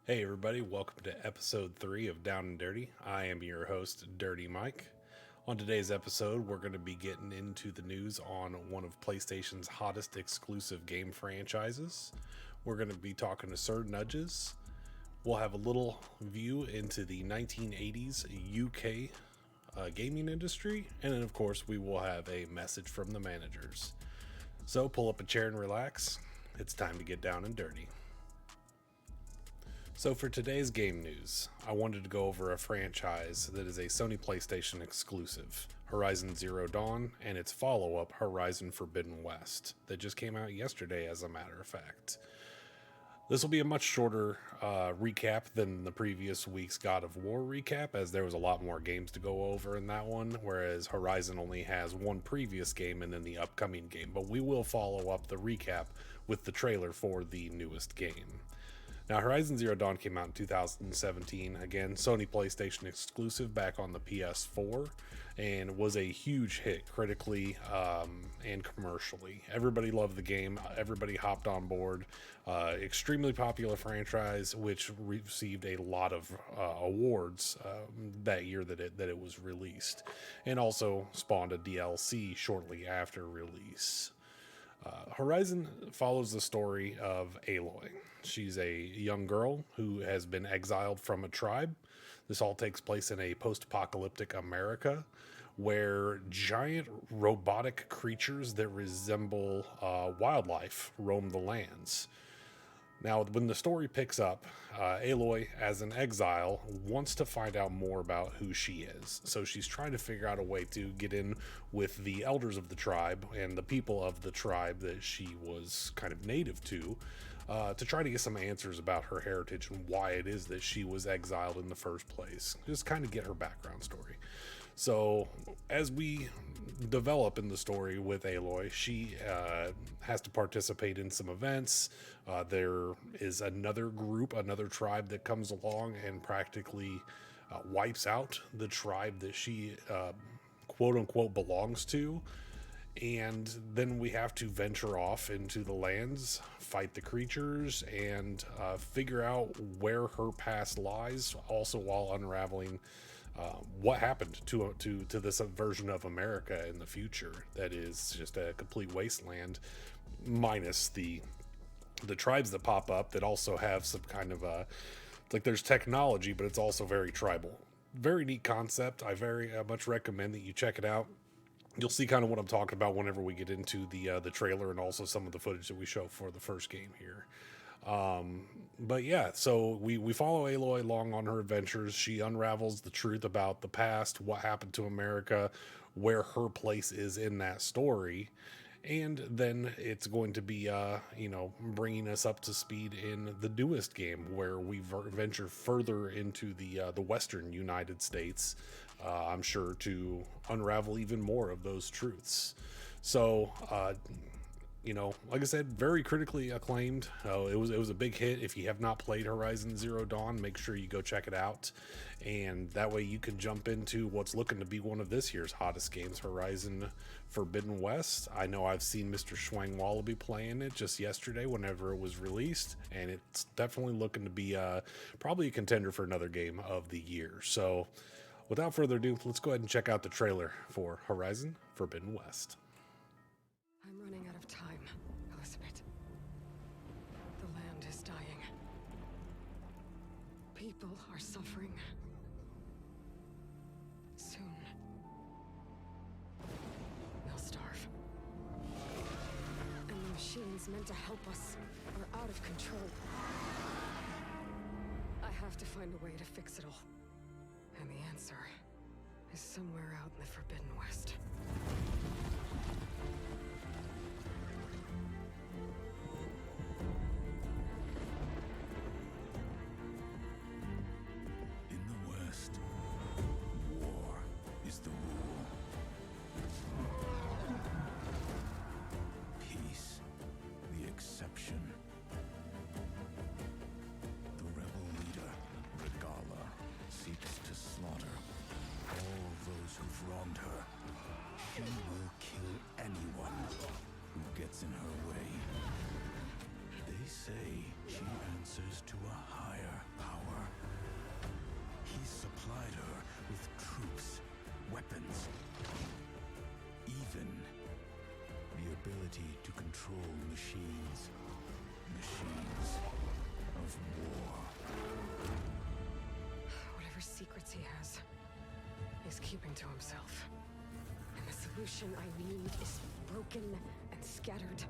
Hey everybody, welcome to episode 3 of Down and Dirty. I am your host, Dirty Mike. On today's episode, we're going to be getting into the news on one of PlayStation's hottest exclusive game franchises. We're going to be talking to Sir Nudges. We'll have a little view into the 1980s UK gaming industry, and then of course we will have a message from the managers. So pull up a chair and relax. It's time to get down and dirty. So for today's game news, I wanted to go over a franchise that is a Sony PlayStation exclusive, Horizon Zero Dawn, and its follow-up, Horizon Forbidden West, that just came out yesterday as a matter of fact. This will be a much shorter recap than the previous week's God of War recap, as there was a lot more games to go over in that one, whereas Horizon only has one previous game and then the upcoming game, but we will follow up the recap with the trailer for the newest game. Now, Horizon Zero Dawn came out in 2017, again, Sony PlayStation exclusive back on the PS4, and was a huge hit critically and commercially. Everybody loved the game, everybody hopped on board. Extremely popular franchise, which received a lot of awards that year that it was released, and also spawned a DLC shortly after release. Horizon follows the story of Aloy. She's a young girl who has been exiled from a tribe. This all takes place in a post-apocalyptic America where giant robotic creatures that resemble wildlife roam the lands. Now, when the story picks up, Aloy, as an exile, wants to find out more about who she is. So she's trying to figure out a way to get in with the elders of the tribe and the people of the tribe that she was kind of native to try to get some answers about her heritage and why it is that she was exiled in the first place. Just kind of get her background story. So as we develop in the story with Aloy, she has to participate in some events. There is another group, another tribe that comes along and practically wipes out the tribe that she quote unquote belongs to. And then we have to venture off into the lands, fight the creatures, and figure out where her past lies, also while unraveling what happened to this version of America in the future that is just a complete wasteland, minus the tribes that pop up that also have some kind of it's like there's technology, but it's also very tribal. Very neat concept. I very much recommend that you check it out. You'll see kind of what I'm talking about whenever we get into the trailer and also some of the footage that we show for the first game here. But yeah, so we follow Aloy along on her adventures. She unravels the truth about the past, what happened to America, where her place is in that story. And then it's going to be, bringing us up to speed in the newest game, where we venture further into the Western United States. I'm sure to unravel even more of those truths. So, like I said, very critically acclaimed. It was a big hit. If you have not played Horizon Zero Dawn, make sure you go check it out, and that way you can jump into what's looking to be one of this year's hottest games, Horizon Forbidden West. I know I've seen Mr. Schwang Wallaby playing it just yesterday whenever it was released, and it's definitely looking to be probably a contender for another game of the year. So without further ado, let's go ahead and check out the trailer for Horizon Forbidden West. I'm running out of time, Elizabeth. The land is dying. People are suffering. Soon, they'll starve. And the machines meant to help us are out of control. I have to find a way to fix it all. And the answer is somewhere out in the Forbidden West. In the West, war is the rule. Peace, the exception. The rebel leader, Regala, seeks to slaughter all those who've wronged her. She will kill anyone is keeping to himself. And the solution I need is broken and scattered.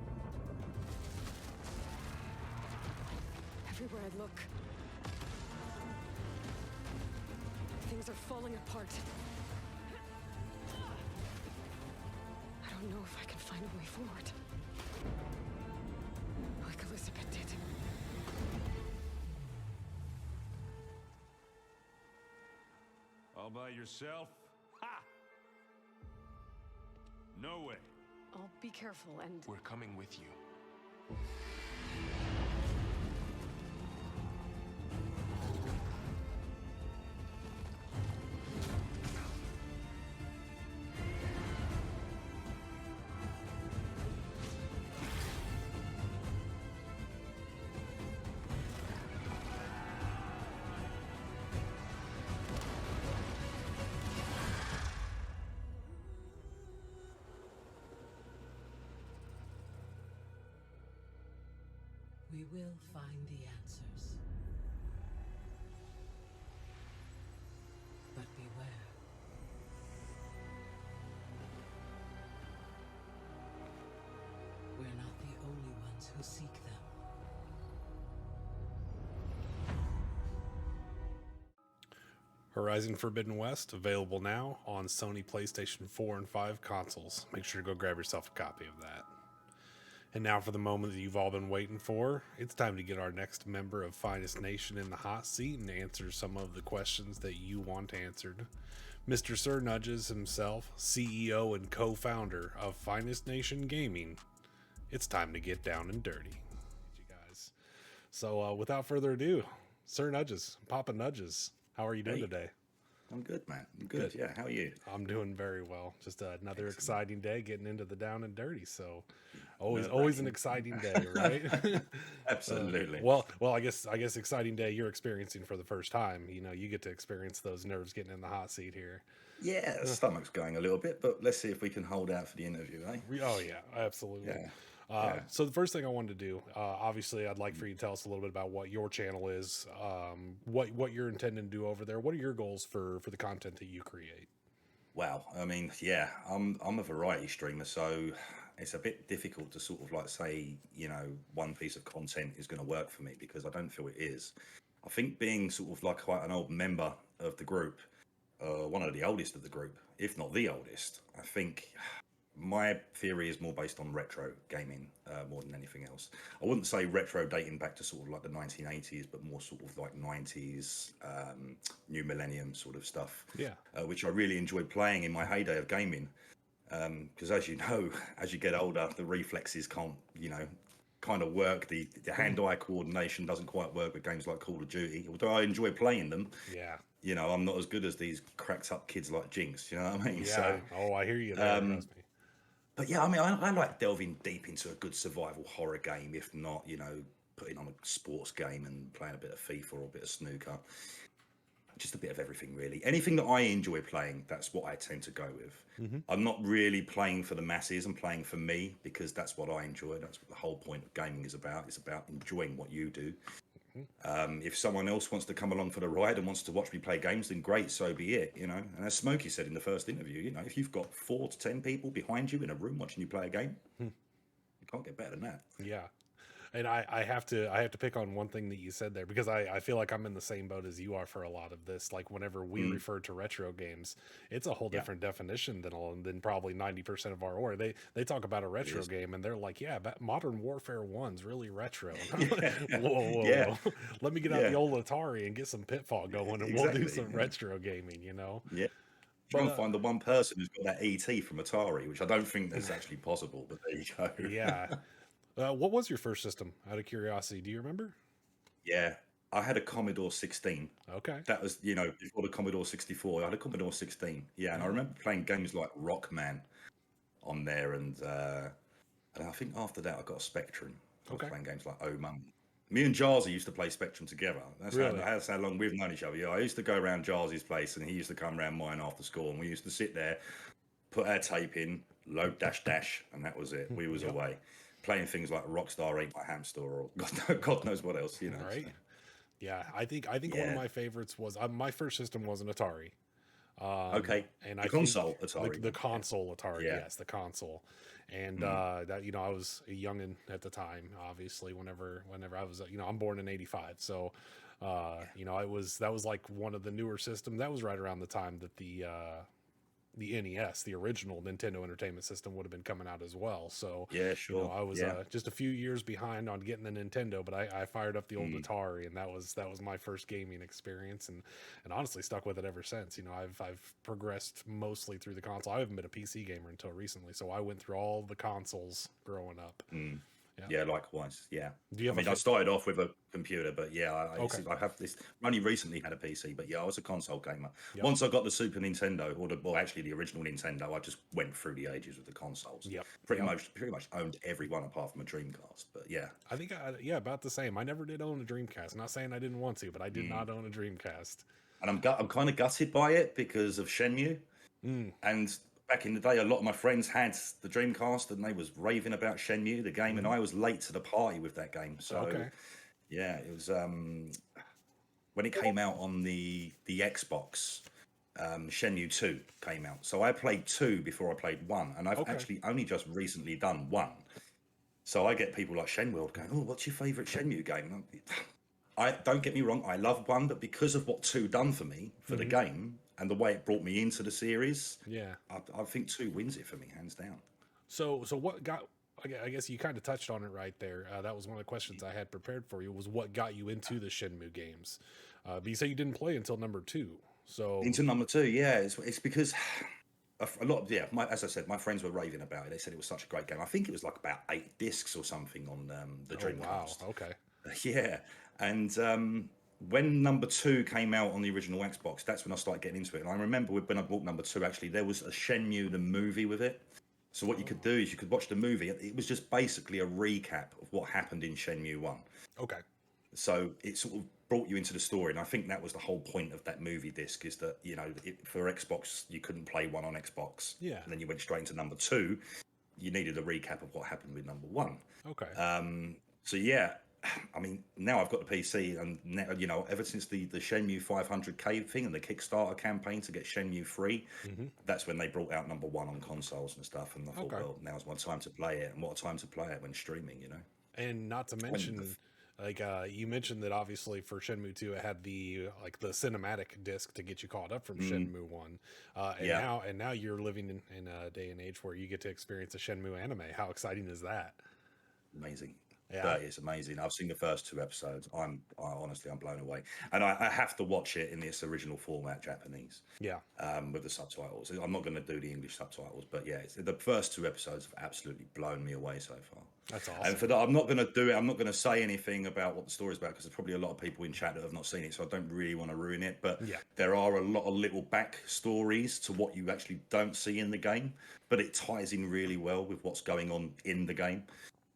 Everywhere I look, things are falling apart. I don't know if I can find a way forward. Like Elizabeth did. All by yourself? Ha! No way. I'll be careful and... We're coming with you. We will find the answers. But beware. We're not the only ones who seek them. Horizon Forbidden West, available now on Sony PlayStation 4 and 5 consoles. Make sure to go grab yourself a copy of that. And now for the moment that you've all been waiting for, it's time to get our next member of Finest Nation in the hot seat and answer some of the questions that you want answered. Mr. Sir Nudges himself, CEO and co-founder of Finest Nation Gaming. It's time to get down and dirty. You guys. So without further ado, Sir Nudges, Papa Nudges, how are you doing today? I'm good, man. I'm good. Yeah, how are you? I'm doing very well. Just another exciting day getting into the down and dirty. So Well, always an exciting day, right? Absolutely. Well, I guess exciting day you're experiencing for the first time. You know, you get to experience those nerves getting in the hot seat here. Yeah, the stomach's going a little bit, but let's see if we can hold out for the interview, eh? Oh yeah, absolutely. Yeah. So the first thing I wanted to do, obviously, I'd like for you to tell us a little bit about what your channel is, what you're intending to do over there. What are your goals for the content that you create? Wow. I mean, yeah, I'm a variety streamer, so it's a bit difficult to sort of like say, you know, one piece of content is going to work for me because I don't feel it is. I think being sort of like quite an old member of the group, one of the oldest of the group, if not the oldest, I think my theory is more based on retro gaming more than anything else. I wouldn't say retro dating back to sort of like the 1980s, but more sort of like 90s, new millennium sort of stuff. Yeah. Which I really enjoyed playing in my heyday of gaming. Because as you know, as you get older, the reflexes can't, you know, kind of work. The hand-eye coordination doesn't quite work with games like Call of Duty. Although I enjoy playing them, Yeah. you know, I'm not as good as these cracked up kids like Jinx. You know what I mean? Yeah. So, Oh, I hear you there. Trust me. but yeah, I mean, I like delving deep into a good survival horror game, if not, you know, putting on a sports game and playing a bit of FIFA or a bit of snooker. Just a bit of everything, really. Anything that I enjoy playing, that's what I tend to go with. I'm not really playing for the masses. I'm playing for me because that's what I enjoy. That's what the whole point of gaming is about. It's about enjoying what you do. If someone else wants to come along for the ride and wants to watch me play games, then great, so be it, you know. And as Smokey said in the first interview, you know, if you've got 4 to 10 people behind you in a room watching you play a game, you can't get better than that. Yeah. And I have to pick on one thing that you said there because I feel like I'm in the same boat as you are for a lot of this. Like whenever we refer to retro games, it's a whole different definition than probably 90% of our or they talk about a retro game and they're like, yeah, Modern Warfare 1's really retro. I'm like, whoa. Let me get out the old Atari and get some Pitfall going and we'll do some retro gaming, you know? Yeah. Try and find the one person who's got that ET from Atari, which I don't think is actually possible, but there you go. Yeah. What was your first system, out of curiosity? Do you remember? Yeah, I had a Commodore 16. Okay. That was, you know, before the Commodore 64. I had a Commodore 16. Yeah, and I remember playing games like Rockman on there, and I think after that I got a Spectrum. I was playing games like Oh Mum. Me and Jarzy used to play Spectrum together. That's how long we've known each other. Yeah, I used to go around Jarzy's place, and he used to come around mine after school, and we used to sit there, put our tape in, load dash dash, and that was it. We was away. Playing things like Rockstar Ain't My Hamster or God knows what else, you know. Right. Yeah, I think one of my favorites was my first system was an Atari. Okay. And The I console think Atari the one. console Atari, Yeah. yes, the console, and that I was a youngin at the time. Obviously, whenever I was, I'm born in '85, so it was that was like one of the newer systems. That was right around the time that the NES, the original Nintendo Entertainment System, would have been coming out as well. So, Yeah, sure. I was Yeah. just a few years behind on getting the Nintendo, but I fired up the old Atari, and that was my first gaming experience, and honestly stuck with it ever since. I've progressed mostly through the console. I haven't been a PC gamer until recently, so I went through all the consoles growing up. Yeah, likewise. Yeah. Do you I have mean, I started off with a computer, but yeah, Okay. I have this. Only recently had a PC, but yeah, I was a console gamer. Yep. Once I got the Super Nintendo, well, actually the original Nintendo, I just went through the ages with the consoles. Yep. Pretty Yep. much owned every one apart from a Dreamcast. But yeah, I think about the same. I never did own a Dreamcast. Not saying I didn't want to, but I did not own a Dreamcast. and I'm kind of gutted by it because of Shenmue. And back in the day, a lot of my friends had the Dreamcast, and they was raving about Shenmue, the game, and I was late to the party with that game. So Okay. yeah, it was when it came out on the Xbox. Shenmue 2 came out, so I played 2 before I played 1, and I've Okay. actually only just recently done 1. So I get people like Shenworld going, "Oh, what's your favourite Shenmue game?" I don't get me wrong, I love 1, but because of what 2 done for me for the game and the way it brought me into the series, Yeah. I think 2 wins it for me, hands down. So what got? I guess you kind of touched on it right there. That was one of the questions I had prepared for you. Was what got you into the Shenmue games? But you say you didn't play until number 2. So Into number 2, yeah, it's because a lot of, as I said, my friends were raving about it. They said it was such a great game. I think it was like about 8 discs or something on the oh wow, Dreamcast. okay, Yeah, and when number 2 came out on the original Xbox, that's when I started getting into it. And I remember when I bought number 2, actually, there was a Shenmue the movie with it. So what you could do is you could watch the movie. It was just basically a recap of what happened in Shenmue 1. okay, So it sort of brought you into the story, and I think that was the whole point of that movie disc, is that for Xbox you couldn't play 1 on Xbox, Yeah. and then you went straight into number 2. You needed a recap of what happened with number 1. okay. So yeah, I mean, now I've got the PC, and now, ever since the Shenmue 500K thing and the Kickstarter campaign to get Shenmue free, that's when they brought out number 1 on consoles and stuff. And I thought, Okay. well, now's my time to play it, and what a time to play it when streaming. And not to mention, like you mentioned that obviously for Shenmue 2, it had the cinematic disc to get you caught up from Shenmue 1. And now you're living in a day and age where you get to experience a Shenmue anime. How exciting is that? Amazing. Yeah. That is amazing. I've seen the first 2 episodes. Honestly, I'm blown away, and I have to watch it in its original format, Japanese. Yeah. With the subtitles. I'm not going to do the English subtitles, but yeah, the first 2 episodes have absolutely blown me away so far. That's awesome. And for that, I'm not going to do it. I'm not going to say anything about what the story's about, because there's probably a lot of people in chat that have not seen it, so I don't really want to ruin it. But Yeah. there are a lot of little back stories to what you actually don't see in the game, but it ties in really well with what's going on in the game.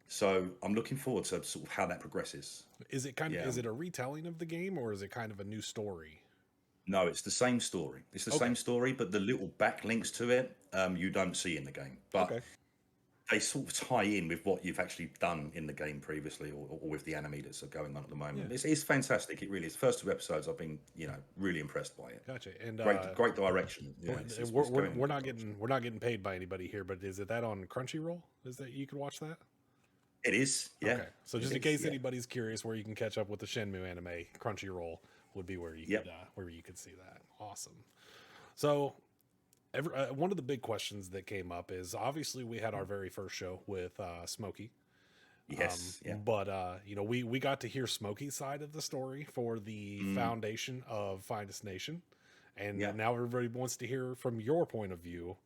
So I'm looking forward to sort of how that progresses. Is it kind of Yeah. is it a retelling of the game, or is it kind of a new story? No, it's the same story. It's the same story, but the little backlinks to it, you don't see in the game. But Okay. they sort of tie in with what you've actually done in the game previously, or with the anime that's going on at the moment. Yeah. It's fantastic. It really is. The first 2 episodes, I've been, really impressed by it. Gotcha. And Great direction. Yeah, we're not getting paid by anybody here, but is it that on Crunchyroll? Is that you can watch that? It is. Yeah. Okay. So just in case anybody's curious where you can catch up with the Shenmue anime, Crunchyroll would be where you could see that. Awesome. So one of the big questions that came up is, obviously we had our very first show with Smokey. Yes. Yeah. But we got to hear Smokey's side of the story for the foundation of Finest Nation, and now everybody wants to hear from your point of view.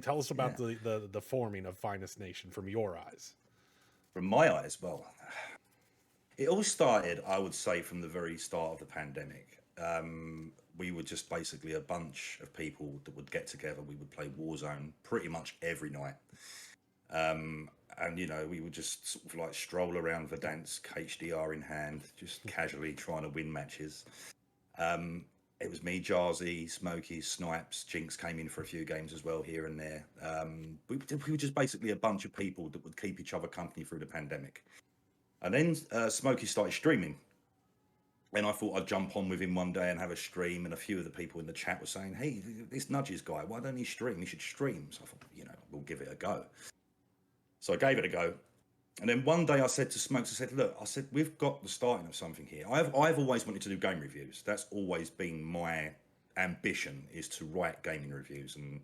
Tell us about the forming of Finest Nation from your eyes. From my eyes, well, it all started, I would say, from the very start of the pandemic. We were just basically a bunch of people that would get together. We would play Warzone pretty much every night. And, we would just sort of like stroll around Verdansk, HDR in hand, just casually trying to win matches. It was me, Jarzy, Smokey, Snipes, Jinx came in for a few games as well here and there. We were just basically a bunch of people that would keep each other company through the pandemic. And then Smokey started streaming. And I thought I'd jump on with him one day and have a stream. And a few of the people in the chat were saying, "Hey, this Nudges guy, why don't he stream? He should stream." So I thought, we'll give it a go. So I gave it a go. And then one day I said to Smokes, I said, "Look, we've got the starting of something here. I've always wanted to do game reviews. That's always been my ambition, is to write gaming reviews. And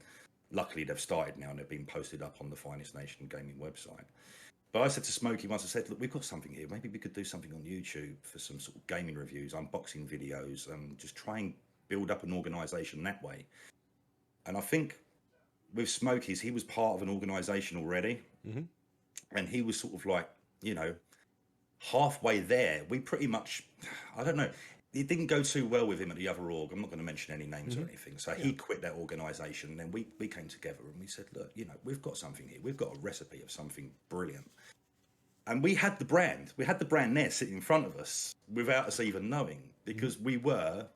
luckily they've started now and they're being posted up on the Finest Nation gaming website. But I said to Smokey once, I said, "Look, we've got something here. Maybe we could do something on YouTube for some sort of gaming reviews, unboxing videos, and just try and build up an organisation that way." And I think with Smokey's, he was part of an organisation already. And he was sort of like, halfway there. We pretty much, I don't know, it didn't go too well with him at the other org. I'm not going to mention any names or anything. So he quit that organisation. And then we came together and we said, "Look, we've got something here. We've got a recipe of something brilliant." And we had the brand. We had the brand there sitting in front of us without us even knowing, because we were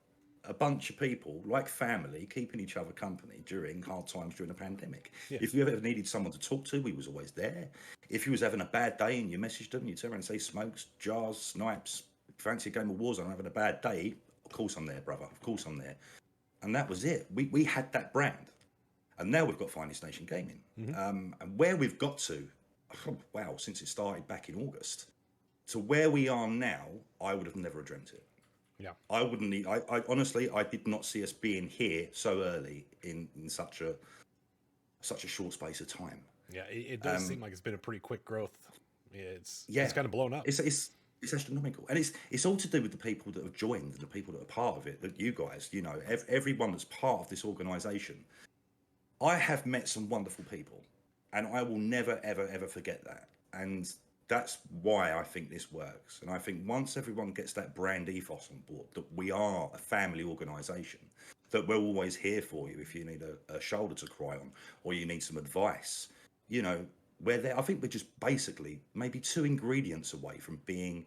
a bunch of people, like family, keeping each other company during hard times during the pandemic. Yeah. If you ever needed someone to talk to, we was always there. If you was having a bad day and you messaged them, you turn around and say, "Smokes, Jars, Snipes, fancy a game of Warzone, I'm having a bad day." "Of course I'm there, brother. Of course I'm there." And that was it. We had that brand. And now we've got Finest Nation Gaming. And where we've got to, wow, since it started back in August, to where we are now, I would have never dreamt it. Yeah. I wouldn't. I honestly, I did not see us being here so early in such a short space of time. Yeah, it does seem like it's been a pretty quick growth. It's kind of blown up. It's astronomical, and it's all to do with the people that have joined and the people that are part of it. That you guys, everyone that's part of this organisation. I have met some wonderful people, and I will never, ever, ever forget that. And that's why I think this works. And I think once everyone gets that brand ethos on board, that we are a family organisation, that we're always here for you if you need a shoulder to cry on or you need some advice, we're there. I think we're just basically maybe 2 ingredients away from being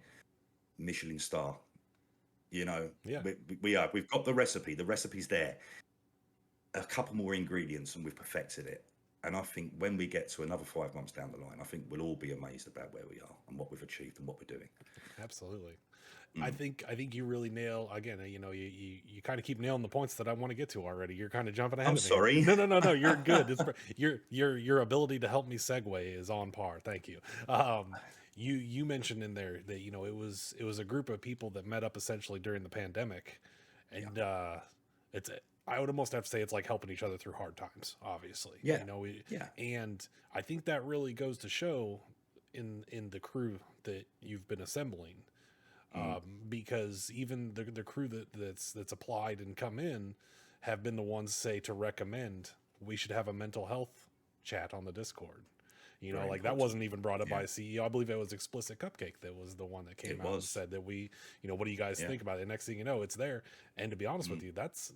Michelin star. Yeah. We are. We've got the recipe. The recipe's there. A couple more ingredients and we've perfected it. And I think when we get to another 5 months down the line, I think we'll all be amazed about where we are and what we've achieved and what we're doing. Absolutely. I think you really nail, again, you kind of keep nailing the points that I want to get to already. You're kind of jumping ahead I'm of me. sorry. No, you're good. Your ability to help me segue is on par. Thank you. You mentioned in there that it was a group of people that met up essentially during the pandemic, and I would almost have to say it's like helping each other through hard times, obviously. Yeah. And I think that really goes to show in the crew that you've been assembling, because even the crew that's applied and come in have been the ones say to recommend we should have a mental health chat on the Discord. That wasn't even brought up by a CEO. I believe it was Explicit Cupcake that was the one that came out and said that we, what do you guys think about it? And next thing you know, it's there. And to be honest with you, that's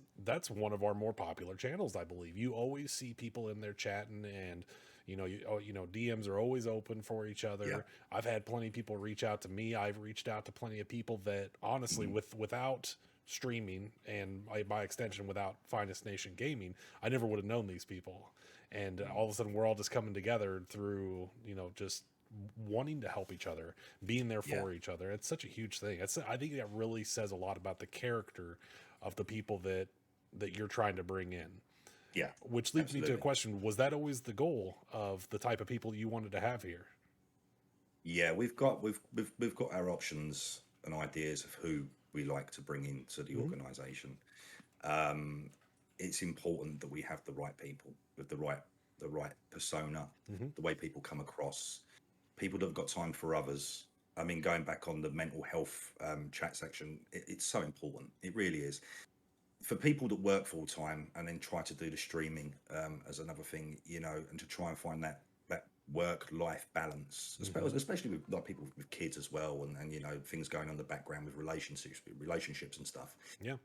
one of our more popular channels, I believe. You always see people in there chatting, and DMs are always open for each other. Yeah. I've had plenty of people reach out to me. I've reached out to plenty of people that honestly, without streaming and by extension without Finest Nation Gaming, I never would have known these people. And all of a sudden we're all just coming together through, just wanting to help each other, being there for each other. It's such a huge thing. I think that really says a lot about the character of the people that you're trying to bring in. Yeah. Which leads me to a question. Was that always the goal of the type of people you wanted to have here? Yeah, we've got our options and ideas of who we like to bring into the organization. It's important that we have the right people with the right persona, the way people come across, people that have got time for others. I mean, going back on the mental health chat section, it's so important. It really is. For people that work full time and then try to do the streaming as another thing, and to try and find that work-life balance, especially with like people with kids as well, and things going on in the background with relationships and stuff. Yeah.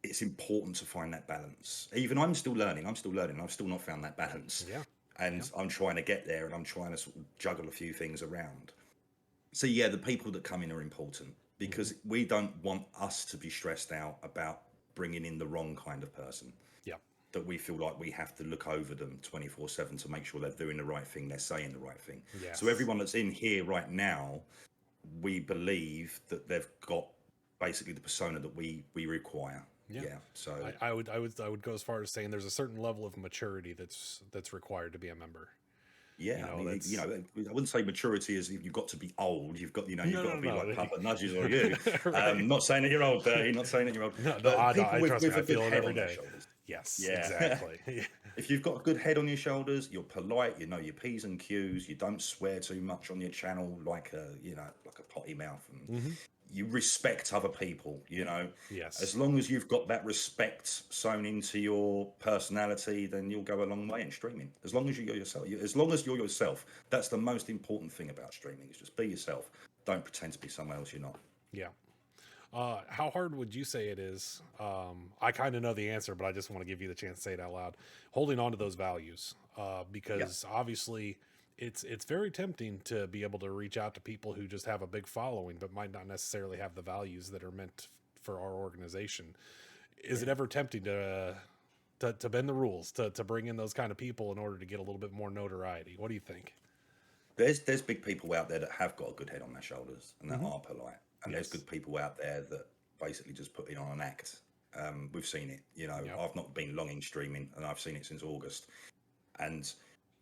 It's important to find that balance. Even I'm still learning. I've still not found that balance. Yeah. And I'm trying to get there, and I'm trying to sort of juggle a few things around. So yeah, the people that come in are important, because we don't want us to be stressed out about bringing in the wrong kind of person. Yeah. That we feel like we have to look over them 24/7 to make sure they're doing the right thing, they're saying the right thing. Yes. So everyone that's in here right now, we believe that they've got basically the persona that we require. Yeah. So I would go as far as saying there's a certain level of maturity that's required to be a member. yeah, I mean, That's I wouldn't say maturity is you've got to be old. You've got, you've got to be no. like Papa Nudges or you. Right. Not saying that you're old, Bertie. Not saying that you're old. No, But people I trust me. with I a good feel it head every on their day. shoulders. Yes, Yeah. exactly. If you've got a good head on your shoulders, you're polite. You know your P's and Q's. You don't swear too much on your channel like a potty mouth, and you respect other people. Yes. As long as you've got that respect sewn into your personality, then you'll go a long way in streaming. As long as you're yourself. As long as you're yourself, that's the most important thing about streaming. Is just be yourself. Don't pretend to be someone else you're not. Yeah. How hard would you say it is? I kind of know the answer, but I just want to give you the chance to say it out loud. Holding on to those values, because obviously it's very tempting to be able to reach out to people who just have a big following, but might not necessarily have the values that are meant for our organization. Is it ever tempting to bend the rules, to bring in those kind of people in order to get a little bit more notoriety? What do you think? There's big people out there that have got a good head on their shoulders and that are polite. And there's good people out there that basically just put in on an act. We've seen it. I've not been long in streaming, and I've seen it since August. And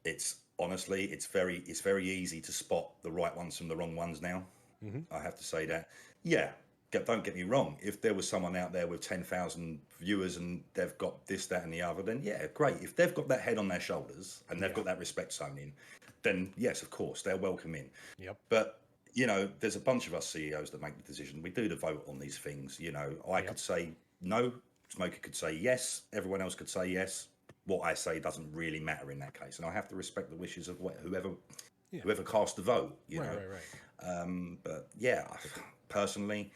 it's honestly, it's very easy to spot the right ones from the wrong ones now. I have to say that. Yeah, don't get me wrong. If there was someone out there with 10,000 viewers and they've got this, that, and the other, then yeah, great. If they've got that head on their shoulders and they've got that respect sewn in, then yes, of course, they're welcome in. Yep. But there's a bunch of us CEOs that make the decision. We do the vote on these things. I could say no, Smoker could say yes, everyone else could say yes. What I say doesn't really matter in that case, and I have to respect the wishes of whoever cast the vote. Right. But yeah, personally,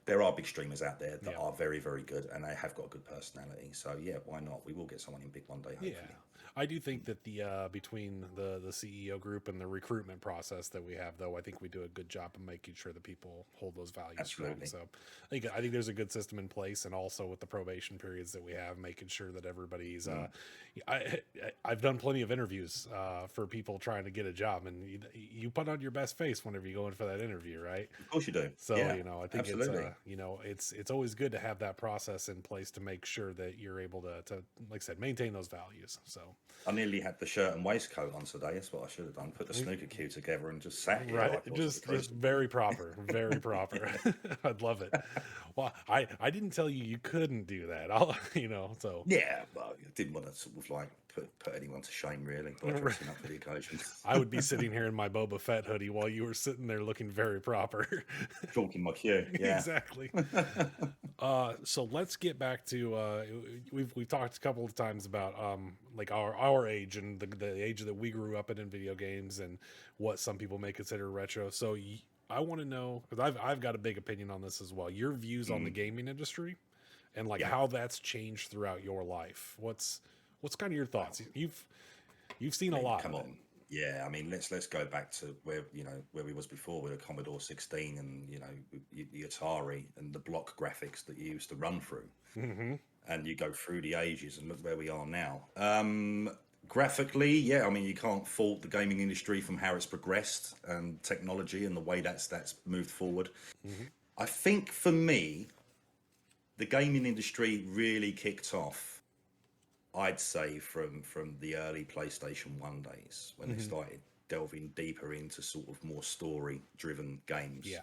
there are big streamers out there that are very, very good, and they have got a good personality. So yeah, why not? We will get someone in big one day, hopefully. Yeah. I do think that the between the CEO group and the recruitment process that we have, though, I think we do a good job of making sure that people hold those values strong. So I think there's a good system in place, and also with the probation periods that we have, making sure that everybody's. I've done plenty of interviews for people trying to get a job, and you put on your best face whenever you go in for that interview, right? Of course you do. So yeah, I think absolutely. it's always good to have that process in place to make sure that you're able to like I said, maintain those values. So. I nearly had the shirt and waistcoat on today. That's what I should have done. Put the snooker cue together and just sat here. Right, just very proper, very proper. I'd love it. Well, I didn't tell you couldn't do that. So yeah, but I didn't want to sort of like put anyone to shame really by dressing up for the occasion. I would be sitting here in my Boba Fett hoodie while you were sitting there looking very proper. Talking my cue. Yeah, exactly. So let's get back to we've talked a couple of times about like our age and the age that we grew up in video games and what some people may consider retro. So I want to know, because I've got a big opinion on this as well, your views on the gaming industry and like how that's changed throughout your life. What's kind of your thoughts? You've seen a lot. Come on. Yeah, I mean, let's go back to where we was before with a Commodore 16 and the Atari and the block graphics that you used to run through, and you go through the ages and look where we are now. Graphically, yeah, I mean, you can't fault the gaming industry from how it's progressed and technology and the way that's moved forward. I think for me, the gaming industry really kicked off, I'd say, from the early PlayStation 1 days when they started delving deeper into sort of more story-driven games. Yeah.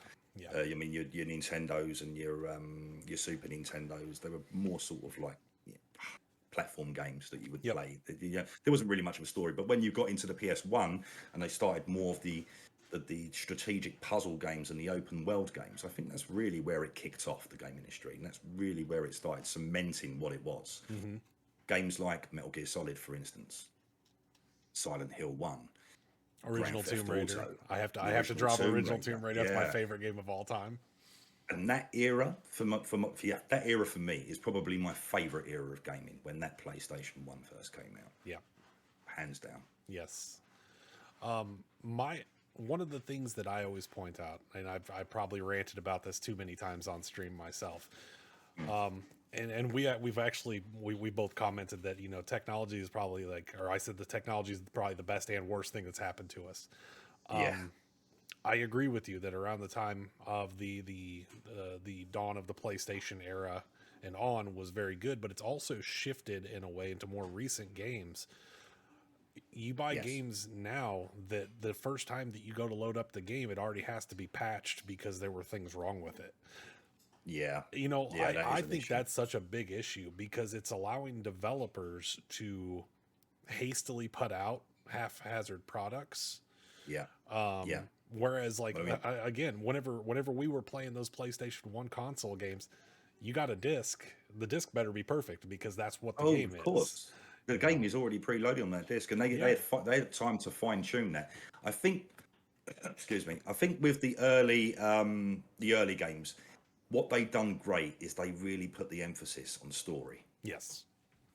I mean, your Nintendos and your Super Nintendos, they were more sort of like platform games that you would play. There wasn't really much of a story, but when you got into the PS1 and they started more of the strategic puzzle games and the open world games, I think that's really where it kicked off, the game industry, and that's really where it started cementing what it was. Games like Metal Gear Solid, for instance, Silent Hill 1, original Tomb Raider. I have to drop original Tomb Raider. That's my favorite game of all time. And that era that era for me is probably my favorite era of gaming, when that PlayStation 1 first came out. Yeah, hands down. Yes. One of the things that I always point out, and I've probably ranted about this too many times on stream myself, and we both commented that technology is probably I said the technology is probably the best and worst thing that's happened to us. I agree with you that around the time of the dawn of the PlayStation era and on was very good, but it's also shifted in a way into more recent games. You buy Yes. games now that the first time that you go to load up the game, it already has to be patched because there were things wrong with it. Yeah. You know, Yeah, that is I an think issue. that's such a big issue because it's allowing developers to hastily put out haphazard products. Yeah. Um, Yeah. Whereas, like, I mean- again, whenever we were playing those PlayStation 1 console games, you got a disc. The disc better be perfect because that's what the Oh, game of is. course. The game is already preloaded on that disc, and they had time to fine tune that. I think, excuse me. I think with the early games, what they done great is they really put the emphasis on story. Yes.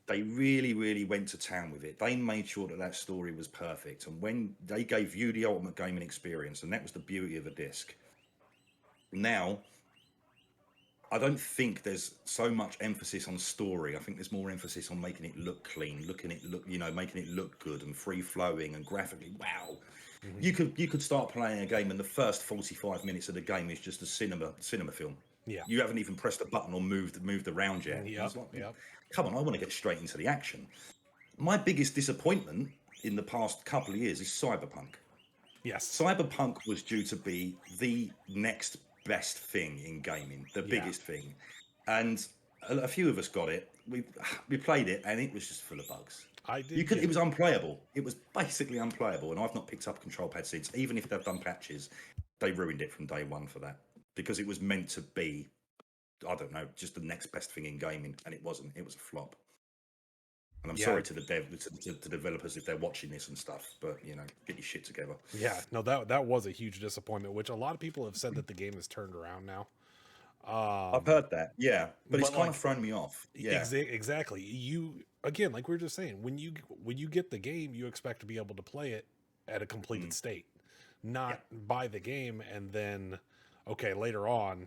They really, really went to town with it. They made sure that that story was perfect, and when they gave you the ultimate gaming experience, and that was the beauty of a disc. Now, I don't think there's so much emphasis on story. I think there's more emphasis on making it look clean, making it look good and free flowing and graphically. Wow, you could start playing a game and the first 45 minutes of the game is just a cinema film. Yeah. You haven't even pressed a button or moved around yet. Yep, It's like, yep. come on, I want to get straight into the action. My biggest disappointment in the past couple of years is Cyberpunk. Yes. Cyberpunk was due to be the next best thing in gaming, the biggest thing, and a few of us got it. We played it, and it was just full of bugs. I did. It was unplayable. It was basically unplayable, and I've not picked up a control pad since. Even if they've done patches, they ruined it from day one for that because it was meant to be, I don't know, just the next best thing in gaming, and it wasn't. It was a flop. And I'm sorry to the to developers if they're watching this and stuff, but get your shit together. Yeah, no, that was a huge disappointment, which a lot of people have said that the game is turned around now. I've heard that, yeah, but it's but, kind like, of thrown me off. Yeah, Exactly. You again, like we were just saying, when you get the game, you expect to be able to play it at a completed state, not buy the game and then later on,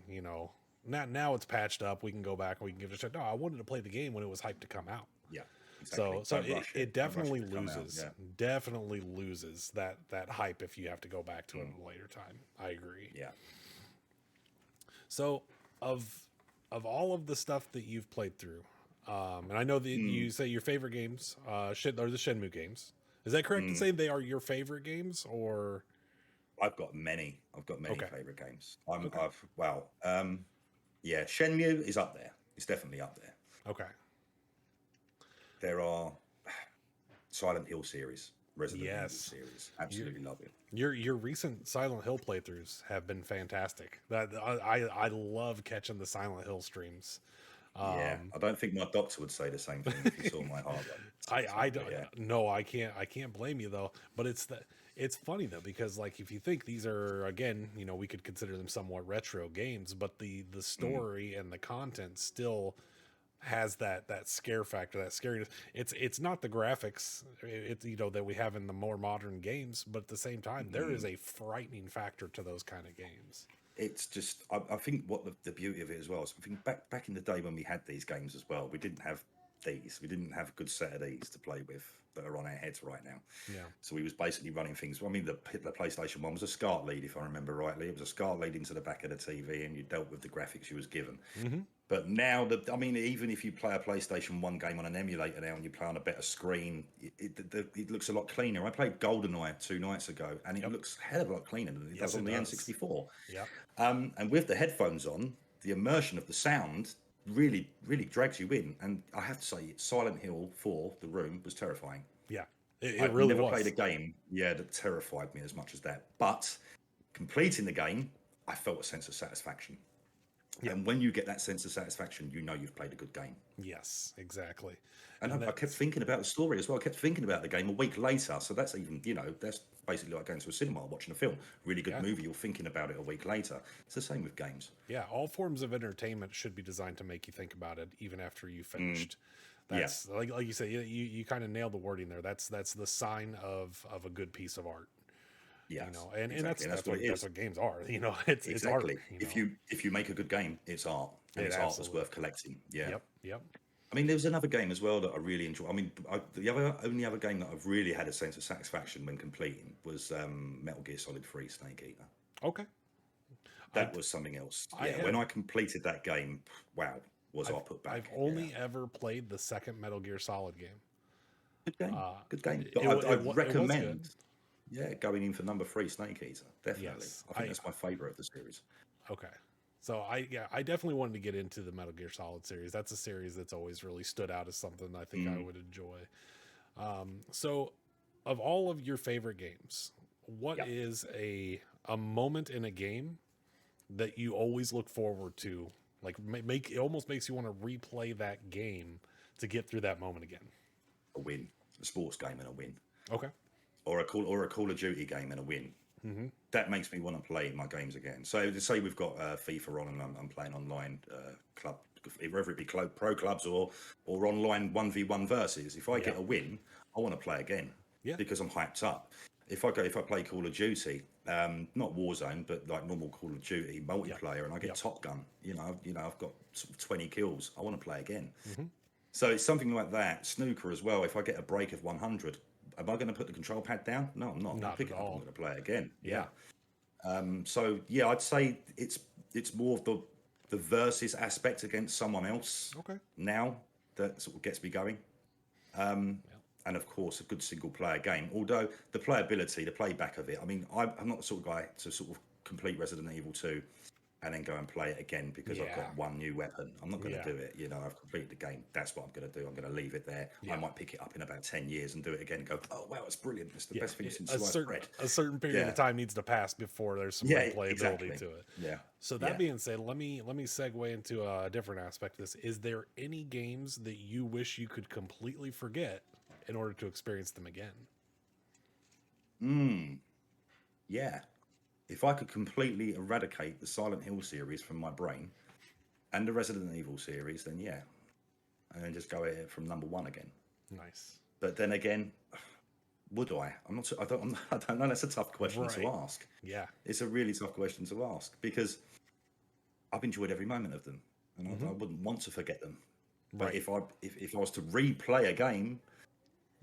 now it's patched up. We can go back and we can give it a shot. No, I wanted to play the game when it was hyped to come out. yeah. Exactly. So Don't rush it Don't rush definitely to come out, loses. yeah. Definitely loses that hype if you have to go back to it at a later time. I agree. Yeah. So of all of the stuff that you've played through, and I know that you say your favorite games are the Shenmue games. Is that correct to say they are your favorite games, or? I've got many Okay. favorite games. Yeah, Shenmue is up there. It's definitely up there. Okay. There are Silent Hill series, Resident Evil Yes. series. Absolutely love it. Your recent Silent Hill playthroughs have been fantastic. That I love catching the Silent Hill streams. Yeah, I don't think my doctor would say the same thing if he saw my heart rate. I don't. No, I can't blame you though. But it's funny though because like if you think these are again, we could consider them somewhat retro games, but the story and the content still has that scare factor, that scariness. It's not the graphics that we have in the more modern games, but at the same time there is a frightening factor to those kind of games. It's just, I think what the beauty of it as well is, I think back in the day when we had these games as well, we didn't have these. We didn't have a good set of these to play with that are on our heads right now. Yeah. So we was basically running things. I mean, the PlayStation 1 was a SCART lead, if I remember rightly. It was a SCART lead into the back of the TV, and you dealt with the graphics you was given. But now, even if you play a PlayStation 1 game on an emulator now and you play on a better screen, it looks a lot cleaner. I played GoldenEye 2 nights ago, and it looks a hell of a lot cleaner than it does on the N64. Yeah. And with the headphones on, the immersion of the sound really, really drags you in. And I have to say, Silent Hill 4, The Room, was terrifying. Yeah. It I've really never was. played a game, that terrified me as much as that. But completing the game, I felt a sense of satisfaction. Yeah. And when you get that sense of satisfaction, you've played a good game. Yes, exactly. And I kept thinking about the story as well. I kept thinking about the game a week later. So that's even, that's basically like going to a cinema, watching a film. Really good movie, you're thinking about it a week later. It's the same with games. Yeah, all forms of entertainment should be designed to make you think about it even after you finished. That's like you said, you kind of nailed the wording there. That's the sign of a good piece of art. Yeah, and exactly. that's what games are. It's exactly. It's art. If you make a good game, it's art, and it's art that's worth collecting. Yeah. Yep. I mean, there was another game as well that I really enjoyed. I mean, the only other game that I've really had a sense of satisfaction when completing was Metal Gear Solid 3 Snake Eater. Okay. That was something else. I Yeah, have- when I completed that game, wow, was I put back. I've only ever played the second Metal Gear Solid game. Good game. Good game. it But wa- I it wa- it was recommend, good. yeah, going in for number 3, Snake Eater. Definitely. Yes, I think that's my favorite of the series. Okay. So I definitely wanted to get into the Metal Gear Solid series. That's a series that's always really stood out as something I think I would enjoy. So of all of your favorite games, what is a moment in a game that you always look forward to? Like it almost makes you want to replay that game to get through that moment again. A win. A sports game and a win. Okay. Or a Call of Duty game and a win. That makes me want to play my games again. So to say we've got FIFA on and I'm playing online club, whether it be pro clubs or online 1v1 versus. If I get a win, I want to play again because I'm hyped up. If I play Call of Duty, not Warzone, but like normal Call of Duty multiplayer, and I get Top Gun, I've got sort of 20 kills. I want to play again. So it's something like that. Snooker as well. If I get a break of 100. Am I going to put the control pad down? No, I'm not. I'm going to pick it up. I'm going to play again. Yeah. So yeah, I'd say it's more of the versus aspect against someone else. Okay. Now that sort of gets me going. And of course, a good single player game. Although the playability, the playback of it. I mean, I'm not the sort of guy to sort of complete Resident Evil 2 and then go and play it again because I've got one new weapon. I'm not going to do it. I've completed the game. That's what I'm going to do. I'm going to leave it there. I might pick it up in about 10 years and do it again and go, oh, wow, it's brilliant. It's the best thing since sliced bread. A certain period of time needs to pass before there's some replayability to it. Yeah. So that being said, let me segue into a different aspect of this. Is there any games that you wish you could completely forget in order to experience them again? Yeah. If I could completely eradicate the Silent Hill series from my brain and the Resident Evil series, then yeah. And then just go at it from number 1 again. Nice. But then again, would I? I don't know. That's a tough question to ask. Yeah. It's a really tough question to ask because I've enjoyed every moment of them and I wouldn't want to forget them. But if I was to replay a game,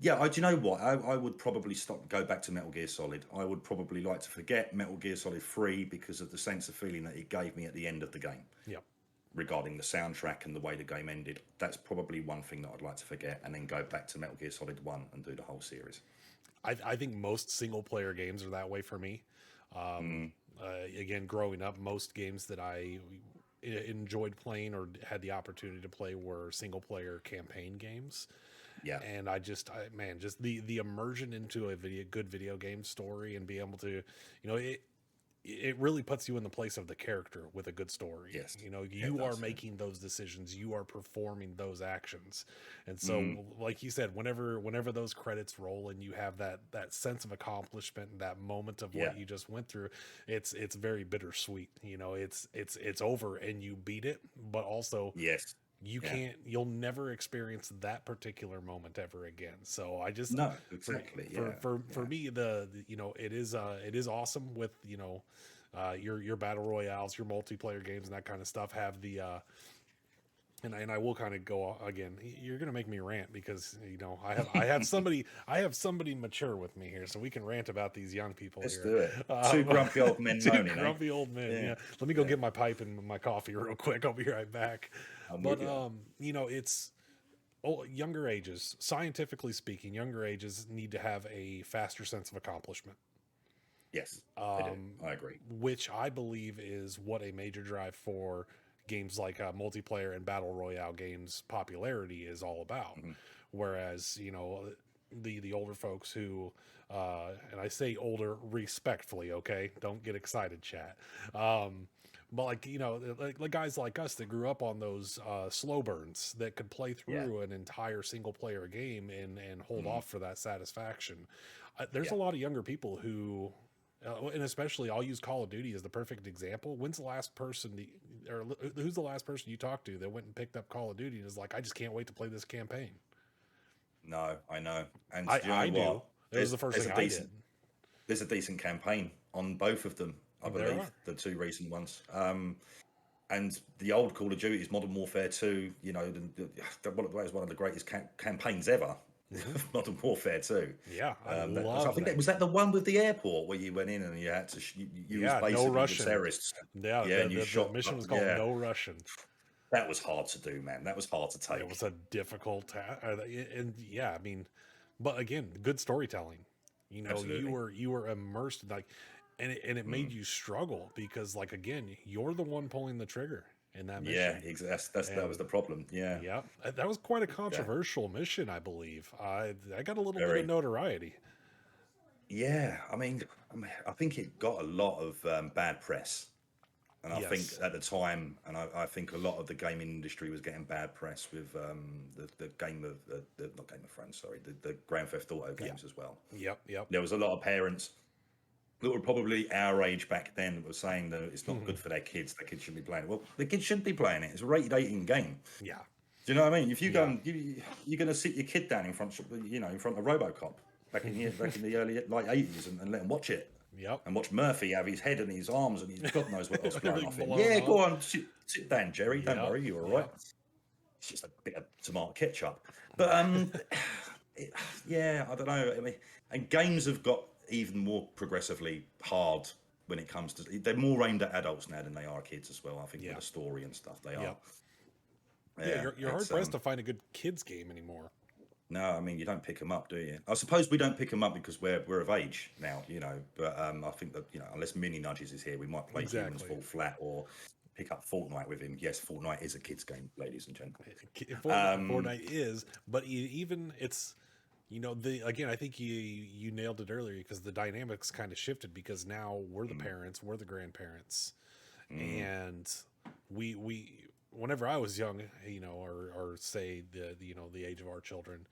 do you know what? I would probably go back to Metal Gear Solid. I would probably like to forget Metal Gear Solid 3 because of the sense of feeling that it gave me at the end of the game. Yep. Regarding the soundtrack and the way the game ended. That's probably one thing that I'd like to forget and then go back to Metal Gear Solid 1 and do the whole series. I think most single player games are that way for me. Again, growing up, most games that I enjoyed playing or had the opportunity to play were single player campaign games. Yeah. And just the immersion into a good video game story and be able to, it really puts you in the place of the character with a good story. Yes. You are making those decisions, you are performing those actions. And so like you said, whenever those credits roll and you have that sense of accomplishment and that moment of what you just went through, it's very bittersweet. It's over and you beat it, but also you'll never experience that particular moment ever again. So I just no, exactly. For me, it is awesome with your battle royales, your multiplayer games, and that kind of stuff have the and I will kind of go again. You're gonna make me rant because I have somebody mature with me here, so we can rant about these young people. Let's here. do it. Two grumpy old men moaning. Grumpy old men. Yeah. Let me go get my pipe and my coffee real quick. I'll be right back. It's younger ages. Scientifically speaking, younger ages need to have a faster sense of accomplishment. Yes, I agree. Which I believe is what a major drive for games like multiplayer and battle royale games popularity is all about. Whereas the older folks who and I say older respectfully, okay, don't get excited, chat, but like guys like us that grew up on those slow burns that could play through an entire single player game and hold off for that satisfaction. There's a lot of younger people who and especially I'll use Call of Duty as the perfect example. Who's the last person you talked to that went and picked up Call of Duty and is like, I just can't wait to play this campaign? No, I know. And I do. It was the first thing I did. There's a decent campaign on both of them, I believe, the two recent ones. And the old Call of Duty is Modern Warfare 2, that was one of the greatest campaigns ever. of Modern Warfare 2. Yeah, I I love think that that was game. that the one with the airport where you went in and you had to you was Yeah, no basically the Russian. terrorists. Yeah, Yeah, and you the shot. mission was called Yeah, No Russian. that was hard to do, man. That was hard to It take. was a difficult and yeah, I mean, but again, good storytelling. You know, Absolutely. you were immersed like, and it made Mm. you struggle because like again, you're the one pulling the trigger in that Yeah, mission. that was And the problem. Yeah, yeah, that was quite a yeah, controversial mission, I believe. I got a little bit of very. notoriety. Yeah, I think it got a lot of bad press. And I think Yes. at the time, and I think a lot of the gaming industry was getting bad press with the game of not Game of Thrones, sorry, the Grand Theft Auto Yeah. games as well. Yep. Yep. There was a lot of parents that were probably our age back then that were saying that it's not good for their kids. Their kids shouldn't be playing it. Well, the kids shouldn't be playing it. It's a rated 18 game. Yeah. Do you know what I mean? If you go Yeah. and you're going to sit your kid down in front of RoboCop back in the early like 80s and let him watch it. Yep. And watch Murphy have his head and his arms and his God knows what else blowing Everything off him. blown Yeah, go off. on, sit down, Jerry. Don't Yep. worry, you're all right. Yep. It's just a bit of tomato ketchup. But yeah, I don't know. I mean, and games have got even more progressively hard when it comes to. They're more aimed at adults now than they are kids as well. I think Yeah. with the story and stuff, they are. Yep. Yeah, you're hard it's, pressed to find a good kids game anymore. No, I mean you don't pick them up, do you? I suppose we don't pick them up because we're of age now, you know. But I think that unless Mini Nudges is here, we might play Humans Exactly. Fall Flat or pick up Fortnite with him. Yes, Fortnite is a kids game, ladies and gentlemen. Fortnite is, but even it's again I think you nailed it earlier because the dynamics kind of shifted because now we're the parents, we're the grandparents, and we whenever I was young, or say the age of our children,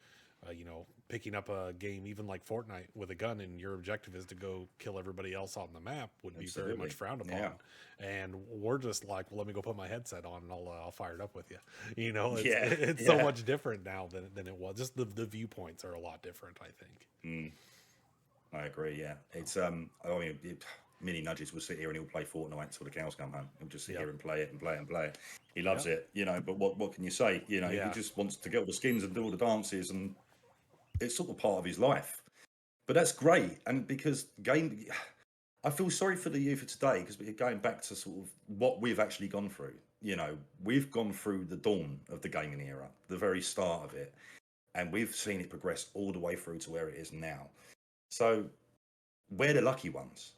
picking up a game even like Fortnite with a gun and your objective is to go kill everybody else on the map would be very Absolutely. much frowned upon. Yeah. And we're just like, well, let me go put my headset on and I'll fire it up with you. It's, Yeah, it's so yeah. much different now than it was. Just the viewpoints are a lot different, I think. I agree. Yeah, it's Mini Nudges will sit here and he'll play Fortnite until the cows come home. He'll just sit Yep. here and play it and play it and play it. He loves Yep. it, But what can you say? Yeah. He just wants to get all the skins and do all the dances, and it's sort of part of his life. But that's great, and because I feel sorry for the youth of today because we're going back to sort of what we've actually gone through. We've gone through the dawn of the gaming era, the very start of it, and we've seen it progress all the way through to where it is now. So we're the lucky ones.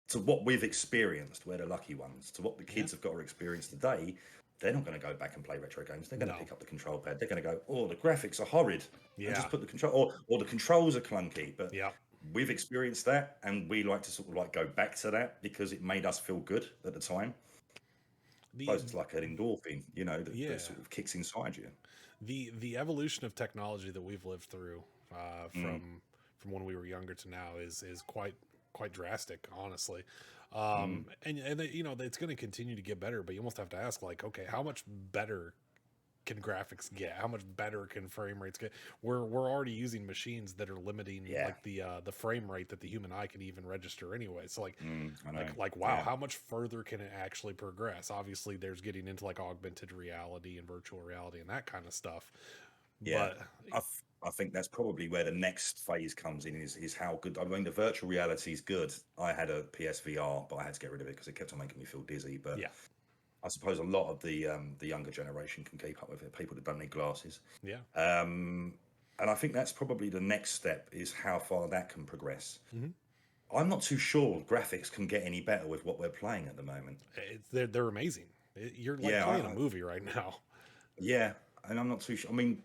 To what we've experienced, we're the lucky ones. To what the kids have got to experience today, they're not going to go back and play retro games. They're going to pick up the control pad. They're going to go, oh, the graphics are horrid. Yeah. And just put the control, or the controls are clunky. But Yep. we've experienced that, and we like to sort of like go back to that because it made us feel good at the time. I suppose it's like an endorphin, that sort of kicks inside you. The evolution of technology that we've lived through from when we were younger to now is quite drastic, honestly. And it's going to continue to get better, but you almost have to ask, like, okay, how much better can graphics get? How much better can frame rates get? We're already using machines that are limiting like the frame rate that the human eye can even register anyway. So I know. wow, Yeah. how much further can it actually progress? Obviously, there's getting into like augmented reality and virtual reality and that kind of stuff. Yeah, But I think that's probably where the next phase comes in is how good. I mean, the virtual reality is good. I had a PSVR, but I had to get rid of it because it kept on making me feel dizzy. But yeah, I suppose a lot of the younger generation can keep up with it. People that don't need glasses. yeah. And I think that's probably the next step is how far that can progress. I'm not too sure graphics can get any better with what we're playing at the moment. They're amazing. You're like Yeah, playing a movie right now. Yeah, and I'm not too sure. I mean,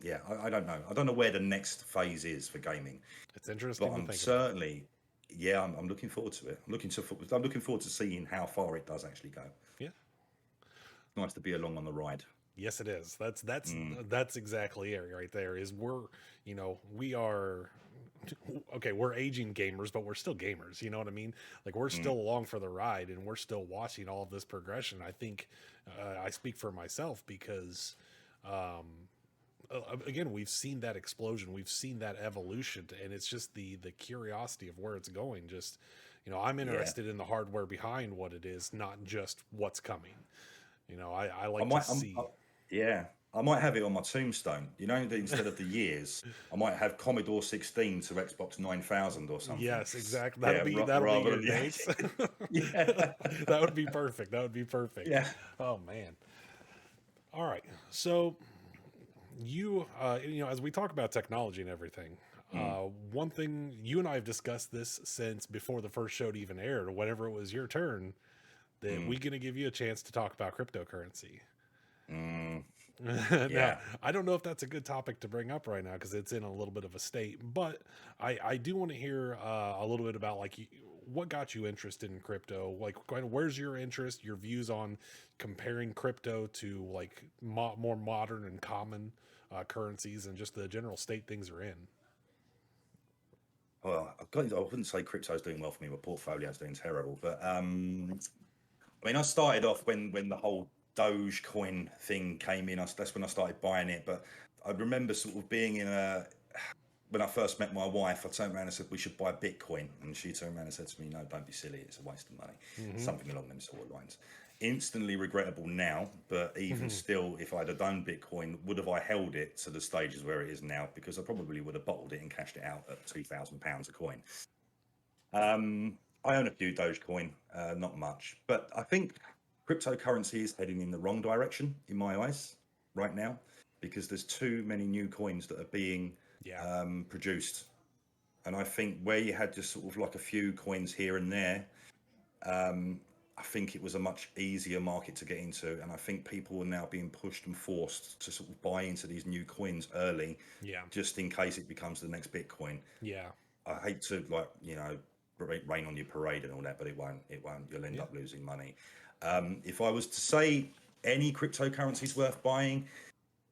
yeah, I don't know. I don't know where the next phase is for gaming. It's interesting But to I'm think about. certainly, yeah, I'm looking forward to it. I'm looking forward to seeing how far it does actually go. Yeah. Nice to be along on the ride. Yes, it is. That's exactly it right there. Is we are okay. We're aging gamers, but we're still gamers. You know what I mean? Like we're still along for the ride, and we're still watching all of this progression. I think I speak for myself because again, we've seen that explosion, we've seen that evolution, and it's just the curiosity of where it's going. Just I'm interested in the hardware behind what it is, not just what's coming. I like to see. Yeah, I might have it on my tombstone. You know, instead of the years, I might have Commodore 16 to Xbox 9000 or something. Yes, exactly. Yeah, That'll be rather your than dates. yeah, That would be perfect. That would be perfect. yeah. Oh man. All right. So as we talk about technology and everything, one thing you and I have discussed this since before the first show even aired, or whenever it was your turn, that we're going to give you a chance to talk about cryptocurrency. Now, Yeah. I don't know if that's a good topic to bring up right now because it's in a little bit of a state, but I do want to hear a little bit about what got you interested in crypto. Like, kind of where's your interest, your views on comparing crypto to like more modern and common currencies, and just the general state things are in. Well, I wouldn't say crypto's doing well for me. My portfolio's doing terrible. But I mean, I started off when the whole Dogecoin thing came in. That's when I started buying it. But I remember sort of being in when I first met my wife, I turned around and said we should buy Bitcoin, and she turned around and said to me, "No, don't be silly. It's a waste of money." Something along them sort of lines. Instantly regrettable now, but even still, if I'd have done Bitcoin, would have I held it to the stages where it is now? Because I probably would have bottled it and cashed it out at £2,000 a coin. I own a few Dogecoin, not much, but I think cryptocurrency is heading in the wrong direction in my eyes right now, because there's too many new coins that are being produced. And I think where you had just sort of like a few coins here and there, I think it was a much easier market to get into. And I think people are now being pushed and forced to sort of buy into these new coins early, just in case it becomes the next Bitcoin. Yeah. I hate to rain on your parade and all that, but it won't. You'll end up losing money. If I was to say any cryptocurrencies worth buying,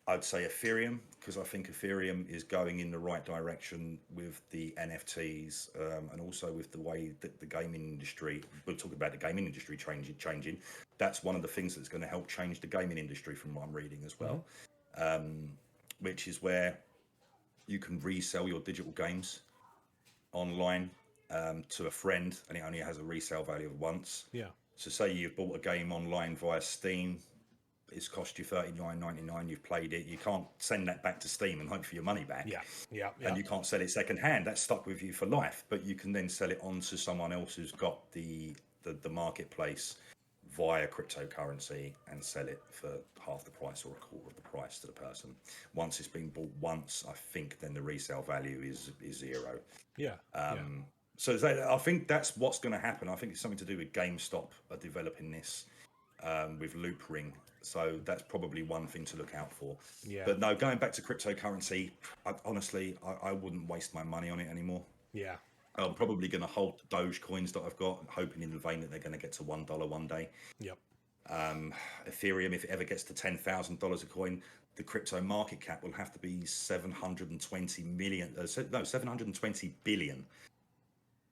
I'd say Ethereum, because I think Ethereum is going in the right direction with the NFTs, and also with the way that the gaming industry, we're talking about the gaming industry changing. That's one of the things that's going to help change the gaming industry from what I'm reading as well, which is where you can resell your digital games online to a friend, and it only has a resale value of once. Yeah. So say you've bought a game online via Steam, it's cost you $39.99, you've played it, you can't send that back to Steam and hope for your money back. Yeah. And you can't sell it secondhand. That's stuck with you for life, but you can then sell it on to someone else who's got the marketplace via cryptocurrency and sell it for half the price or a quarter of the price to the person. Once it's been bought once, I think then the resale value is zero. Yeah. So I think that's what's going to happen. I think it's something to do with GameStop are developing this with Loop Ring. So that's probably one thing to look out for. Yeah. But no, going back to cryptocurrency, honestly, I wouldn't waste my money on it anymore. Yeah. I'm probably going to hold the Doge coins that I've got, hoping in the vein that they're going to get to $1 one day. Yep. Ethereum, if it ever gets to $10,000 a coin, the crypto market cap will have to be 720 billion.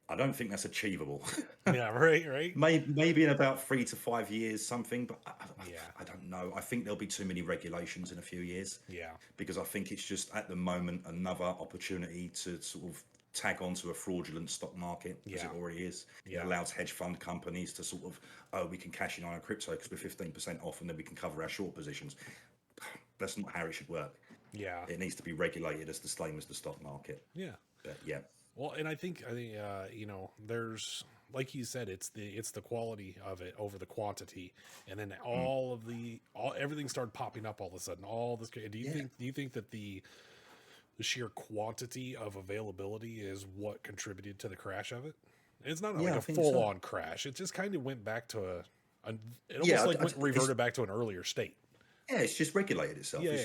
I don't think that's achievable. Yeah, right. Maybe in about 3 to 5 years, something, but I don't know. I think there'll be too many regulations in a few years. Yeah. Because I think it's just at the moment another opportunity to sort of tag onto a fraudulent stock market, as it already is. It allows hedge fund companies to sort of, we can cash in on our crypto because we're 15% off and then we can cover our short positions. That's not how it should work. Yeah. It needs to be regulated as the same as the stock market. Yeah. But yeah. Well, and I think there's, like you said, it's the quality of it over the quantity, and then everything started popping up all of a sudden. All this. Do you think that the sheer quantity of availability is what contributed to the crash of it? It's not like a full on crash. It just kind of went back to reverted back to an earlier state. Yeah, it's just regulated itself. It's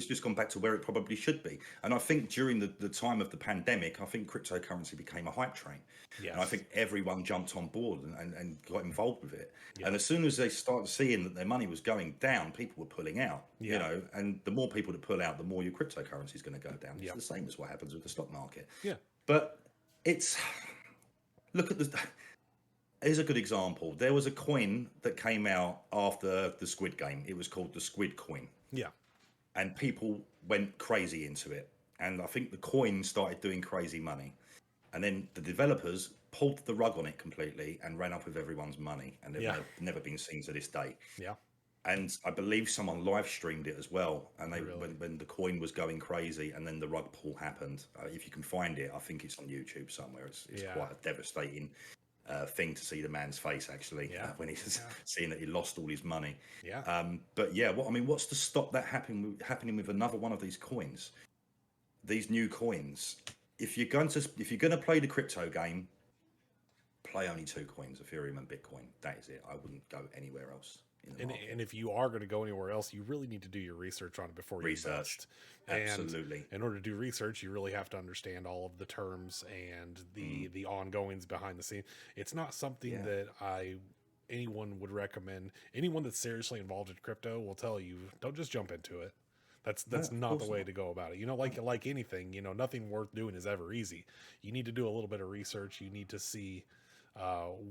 just gone back to where it probably should be. And I think during the time of the pandemic, I think cryptocurrency became a hype train. Yes. And I think everyone jumped on board and got involved with it. Yeah. And as soon as they started seeing that their money was going down, people were pulling out. Yeah. And the more people that pull out, the more your cryptocurrency is going to go down. It's the same as what happens with the stock market. Yeah. But look at here's a good example. There was a coin that came out after the Squid Game. It was called the Squid Coin. Yeah. And people went crazy into it. And I think the coin started doing crazy money. And then the developers pulled the rug on it completely and ran up with everyone's money. And they've never been seen to this day. Yeah. And I believe someone live streamed it as well. And they Really? when the coin was going crazy, and then the rug pull happened. If you can find it, I think it's on YouTube somewhere. It's Yeah. quite a devastating thing to see the man's face actually Yeah. when he's seeing that he lost all his money. Yeah. But yeah, what's to stop that happening with another one of these coins? These new coins. If you're going to play the crypto game, play only 2 coins, Ethereum and Bitcoin. That is it. I wouldn't go anywhere else in the market. And if you are going to go anywhere else, you really need to do your research on it before you invest. Absolutely. And in order to do research, you really have to understand all of the terms and the ongoings behind the scene. It's not something that anyone would recommend. Anyone that's seriously involved in crypto will tell you, don't just jump into it. That's not the way to go about it. Like anything, nothing worth doing is ever easy. You need to do a little bit of research. You need to see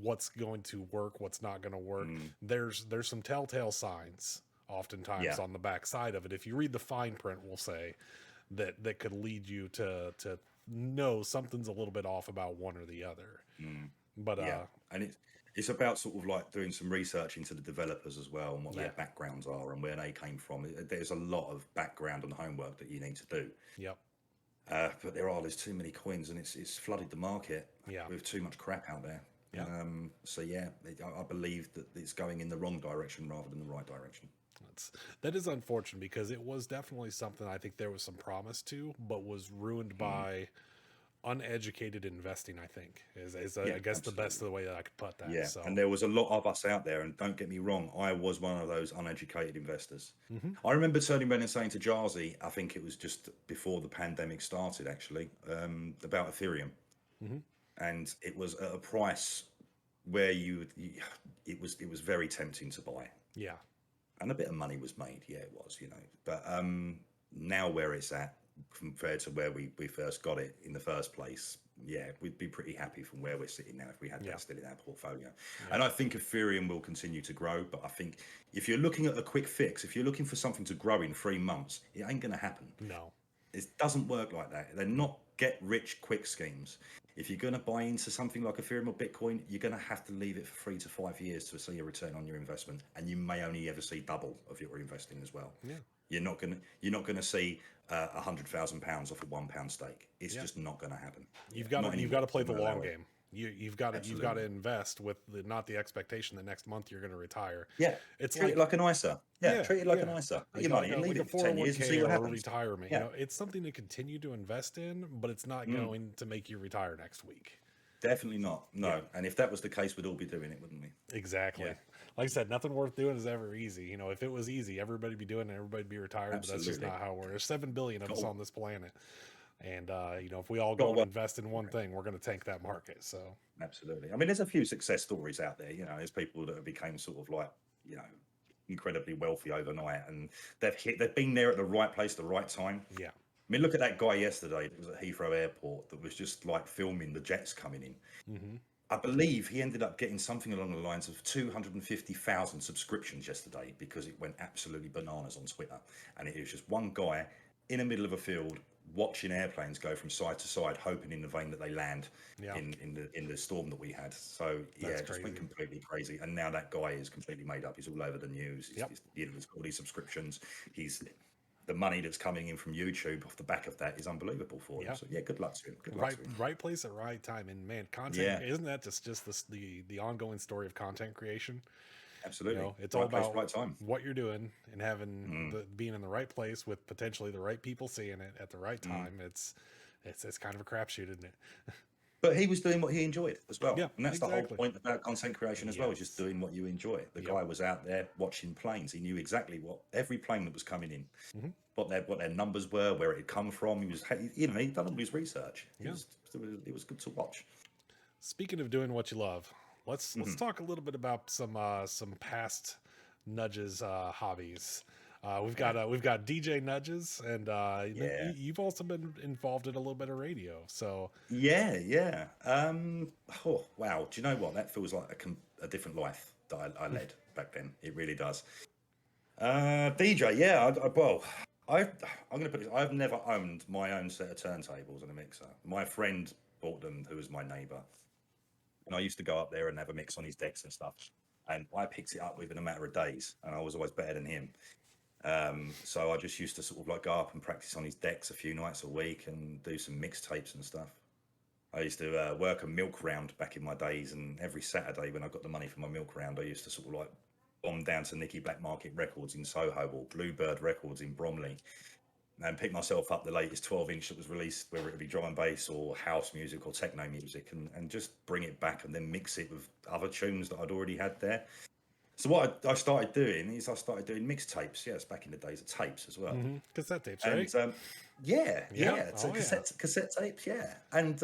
what's going to work, what's not going to work. There's some telltale signs oftentimes on the back side of it. If you read the fine print, we'll say that could lead you to know something's a little bit off about one or the other. But and it's about sort of like doing some research into the developers as well and what their backgrounds are and where they came from. There's a lot of background and homework that you need to do. Yep. But there's too many coins, and it's flooded the market with too much crap out there. Yeah. So yeah, I believe that it's going in the wrong direction rather than the right direction. That is unfortunate because it was definitely something I think there was some promise to, but was ruined by uneducated investing. I think is I guess the best of the way that I could put that. Yeah, So. and there was a lot of us out there, and don't get me wrong, I was one of those uneducated investors. I remember turning around and saying to Jarzy, I think it was just before the pandemic started, actually, about Ethereum, and it was at a price where it was very tempting to buy. Yeah. And a bit of money was made, yeah, it was, But now where it's at, compared to where we first got it in the first place, yeah, we'd be pretty happy from where we're sitting now if we had that still in our portfolio. And I think Ethereum will continue to grow, but I think if you're looking at a quick fix, if you're looking for something to grow in 3 months, it ain't going to happen. No. It doesn't work like that. They're not get-rich-quick schemes. If you're going to buy into something like Ethereum or Bitcoin, you're going to have to leave it for 3 to 5 years to see a return on your investment, and you may only ever see double of your investing as well. Yeah. You're not going to see £100,000 off a £1 stake. It's just not going to happen. You've got to play the long game. You've got to invest with not the expectation that next month you're going to retire. Yeah, it's treat it like an ISA. Yeah, treat it like an ISA. Put your money and leave it for 10 years and see what happens. Retirement. Yeah. It's something to continue to invest in, but it's not going to make you retire next week. Definitely not. No. Yeah. And if that was the case, we'd all be doing it, wouldn't we? Exactly. Yeah. Like I said, nothing worth doing is ever easy. If it was easy, everybody'd be doing it, everybody'd be retired. Absolutely. But that's just not how it works. There's 7 billion of us on this planet. And, if we all go and invest in one thing, we're going to tank that market. So absolutely. I mean, there's a few success stories out there. There's people that have become sort of like, incredibly wealthy overnight, and they've been there at the right place, the right time. Yeah. I mean, look at that guy yesterday that was at Heathrow Airport that was just like filming the jets coming in. I believe he ended up getting something along the lines of 250,000 subscriptions yesterday because it went absolutely bananas on Twitter. And it was just one guy in the middle of a field watching airplanes go from side to side, hoping in the vein that they land in the storm that we had. So it just went completely crazy. And now that guy is completely made up. He's all over the news. He's got all these subscriptions. The money that's coming in from YouTube off the back of that is unbelievable for him. So good luck to him. Good luck to him. Right place at right time. And man, content isn't that just the ongoing story of content creation? Absolutely. It's all about right time. What you're doing and having being in the right place with potentially the right people seeing it at the right time. It's kind of a crapshoot, isn't it? But he was doing what he enjoyed as well. Yeah, and that's the whole point about content creation as well, is just doing what you enjoy. The guy was out there watching planes. He knew exactly what every plane that was coming in, what their numbers were, where it had come from. He'd done all his research. It was good to watch. Speaking of doing what you love, let's talk a little bit about some past Nudges hobbies. We've got DJ Nudges, and you've also been involved in a little bit of radio. So yeah. Oh wow! Do you know what? That feels like a different life that I led back then. It really does. DJ, yeah. I'm going to put this. I've never owned my own set of turntables and a mixer. My friend bought them, who was my neighbour, and I used to go up there and have a mix on his decks and stuff. and I picked it up within a matter of days, and I was always better than him. So I just used to sort of like go up and practice on his decks a few nights a week and do some mixtapes and stuff. I used to work a milk round back in my days, and every Saturday when I got the money for my milk round, I used to sort of like bomb down to Nicky Black Market Records in Soho or Bluebird Records in Bromley and pick myself up the latest 12-inch that was released, whether it be drum and bass or house music or techno music, and just bring it back and then mix it with other tunes that I'd already had there. So what I started doing is I started doing mixtapes. Yes, back in the days of tapes as well. Cassette tapes, And right? yeah, so Oh, cassette tapes, yeah, and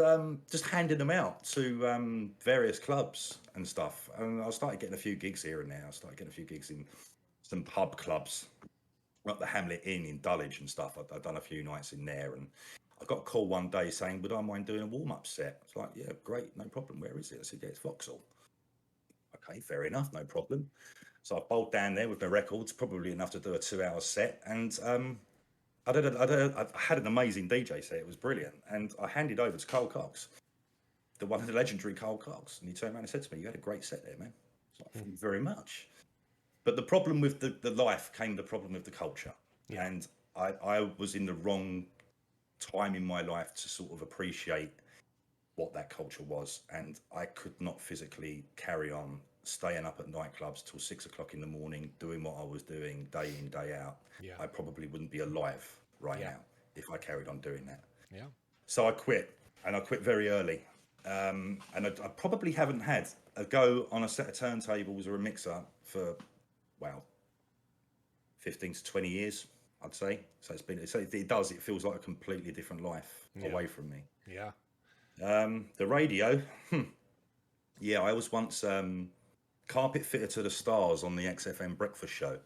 just handing them out to various clubs and stuff. And I started getting a few gigs here and there. I started getting a few gigs in some pub clubs, like the Hamlet Inn in Dulwich and stuff. I'd done a few nights in there, and I got a call one day saying, "Would I mind doing a warm-up set?" It's like, "Yeah, great, no problem. Where is it?" I said, "Yeah, it's Vauxhall." Okay, fair enough, no problem. So I bowled down there with my records, probably enough to do a 2-hour set, and I had an amazing DJ set. It was brilliant, and I handed over to Carl Cox, the legendary Carl Cox, and he turned around and said to me, "You had a great set there, man." So thank you very much. But the problem with the life came the problem with the culture, and I was in the wrong time in my life to sort of appreciate what that culture was, and I could not physically carry on staying up at nightclubs till 6 o'clock in the morning doing what I was doing day in, day out. Yeah. I probably wouldn't be alive right Yeah. now if I carried on doing that. Yeah. So I quit, and I quit very early. And I probably haven't had a go on a set of turntables or a mixer for, wow, 15 to 20 years, I'd say. So it feels like a completely different life away from me. Yeah. The radio, yeah, I was once carpet fitter to the stars on the XFM breakfast show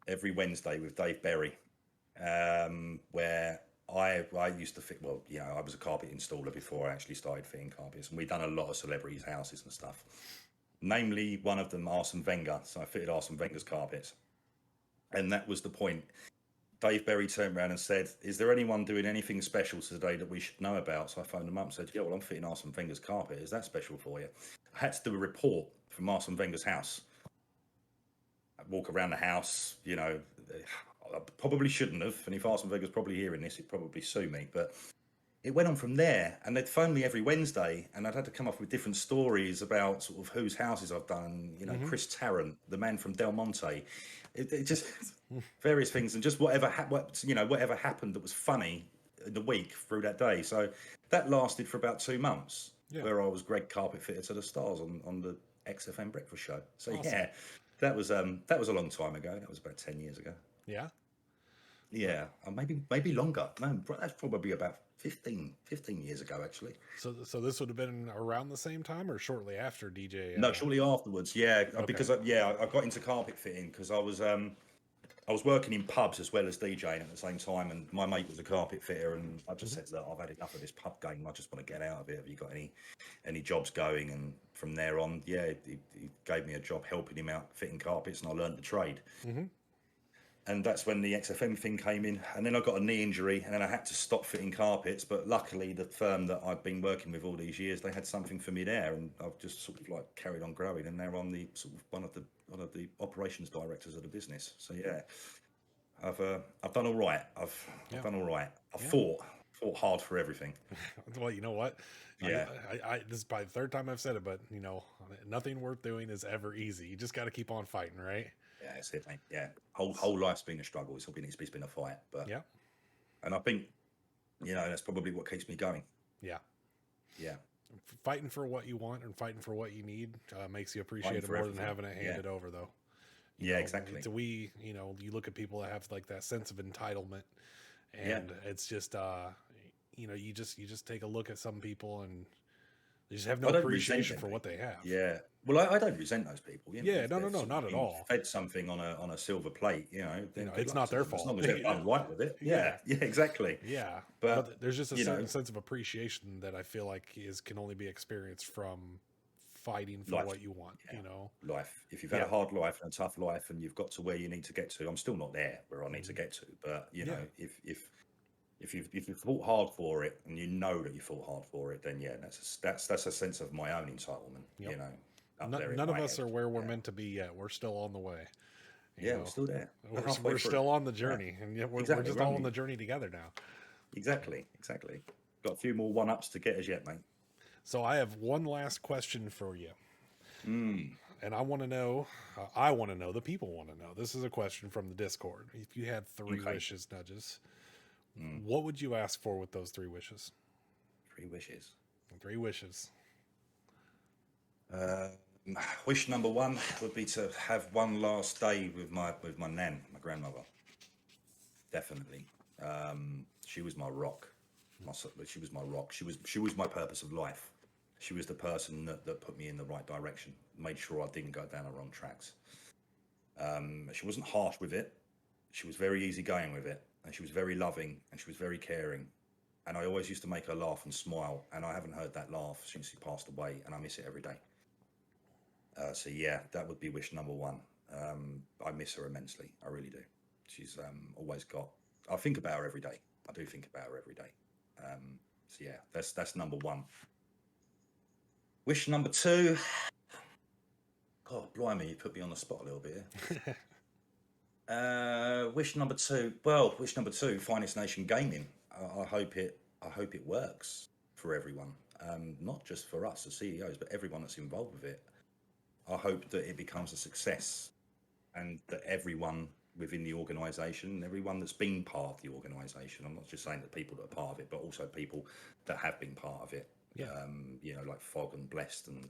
every Wednesday with Dave Berry, where I used to fit. Well, you know, I was a carpet installer before I actually started fitting carpets, and we'd done a lot of celebrities' houses and stuff. Namely, one of them, Arsene Wenger. So I fitted Arsene Wenger's carpets, and that was the point. Dave Berry turned around and said, "Is there anyone doing anything special today that we should know about?" So I phoned him up and said, "Yeah, well, I'm fitting Arsene Wenger's carpet. Is that special for you?" I had to do a report from Arsene Wenger's house. I'd walk around the house, you know, I probably shouldn't have. And if Arsene Wenger's probably hearing this, he'd probably sue me. But it went on from there, and they'd phone me every Wednesday, and I'd had to come up with different stories about sort of whose houses I've done. You know, Chris Tarrant, the man from Del Monte. It just various things, and just whatever happened that was funny in the week through that day. So that lasted for about 2 months, where I was Greg Carpet Fitter to the stars on the XFM breakfast show. So Awesome. yeah, that was a long time ago. That was about 10 years ago. Yeah. Yeah, maybe longer. No, that's probably about 15 years ago, actually. So this would have been around the same time or shortly after DJ? No, shortly afterwards. Yeah, because I got into carpet fitting because I was working in pubs as well as DJing at the same time, and my mate was a carpet fitter, and I just said that I've had enough of this pub game. I just want to get out of it. Have you got any jobs going? And from there on, yeah, he gave me a job helping him out fitting carpets, and I learned the trade. And that's when the XFM thing came in. And then I got a knee injury, and then I had to stop fitting carpets. But luckily, the firm that I've been working with all these years, they had something for me there, and I've just sort of like carried on growing. And now I'm the sort of one of the operations directors of the business. So yeah, I've done all right. I've done all right. I've fought hard for everything. Well, you know what? Yeah. I this is probably the third time I've said it, but you know, nothing worth doing is ever easy. You just got to keep on fighting, right? Yeah, that's it, mate. Yeah, whole life's been a struggle. It's been a fight, but Yeah. and I think, you know, that's probably what keeps me going. Yeah. Yeah, Fighting for what you want and fighting for what you need makes you appreciate Fighting it for more than everything. having it handed over, though. Yeah, know, exactly. It's you know, you look at people that have like that sense of entitlement, and it's just, you know, you just take a look at some people and they just have no I don't resent appreciation them, for mate. what they have. Yeah. Well, I don't resent those people. You know, Yeah, if no, they've sort of not at been all. Fed something on a silver plate, you know, then know, good it's luck not to their them, as fault. long as they're done right with it. Yeah, exactly. Yeah, But there's just a you certain know, sense of appreciation that I feel like can only be experienced from fighting for life. what you want. Yeah. You know, Life. If you've had a hard life and a tough life, and you've got to where you need to get to, I'm still not there where I need to get to. But you know, if you've fought hard for it, and you know that you fought hard for it, then yeah, that's a sense of my own entitlement. Yep. You know, None of us are where we're meant to be yet. We're still on the way. Yeah, we're still there. We're still on the journey, and yet we're just all on the journey together now. Exactly. Got a few more one-ups to get us yet, mate. So I have one last question for you. And I want to know, the people want to know. This is a question from the Discord. If you had three wishes, Nudges, what would you ask for with those 3 wishes? 3 wishes. 3 wishes. Wish number 1 would be to have one last day with my nan, my grandmother. Definitely. She was my rock. She was my rock. She was my purpose of life. She was the person that put me in the right direction, made sure I didn't go down the wrong tracks. She wasn't harsh with it. She was very easygoing with it, and she was very loving, and she was very caring. And I always used to make her laugh and smile, and I haven't heard that laugh since she passed away, and I miss it every day. So yeah, that would be wish number 1. I miss her immensely. I really do. She's always got. I think about her every day. I do think about her every day. So yeah, that's number 1. Wish number 2. God, blimey, you put me on the spot a little bit here. Wish number 2. Well, wish number 2, Finest Nation Gaming. I hope it works for everyone, not just for us as CEOs, but everyone that's involved with it. I hope that it becomes a success, and that everyone within the organisation, everyone that's been part of the organisation, I'm not just saying that people that are part of it, but also people that have been part of it. Yeah. Like Fog and Blessed and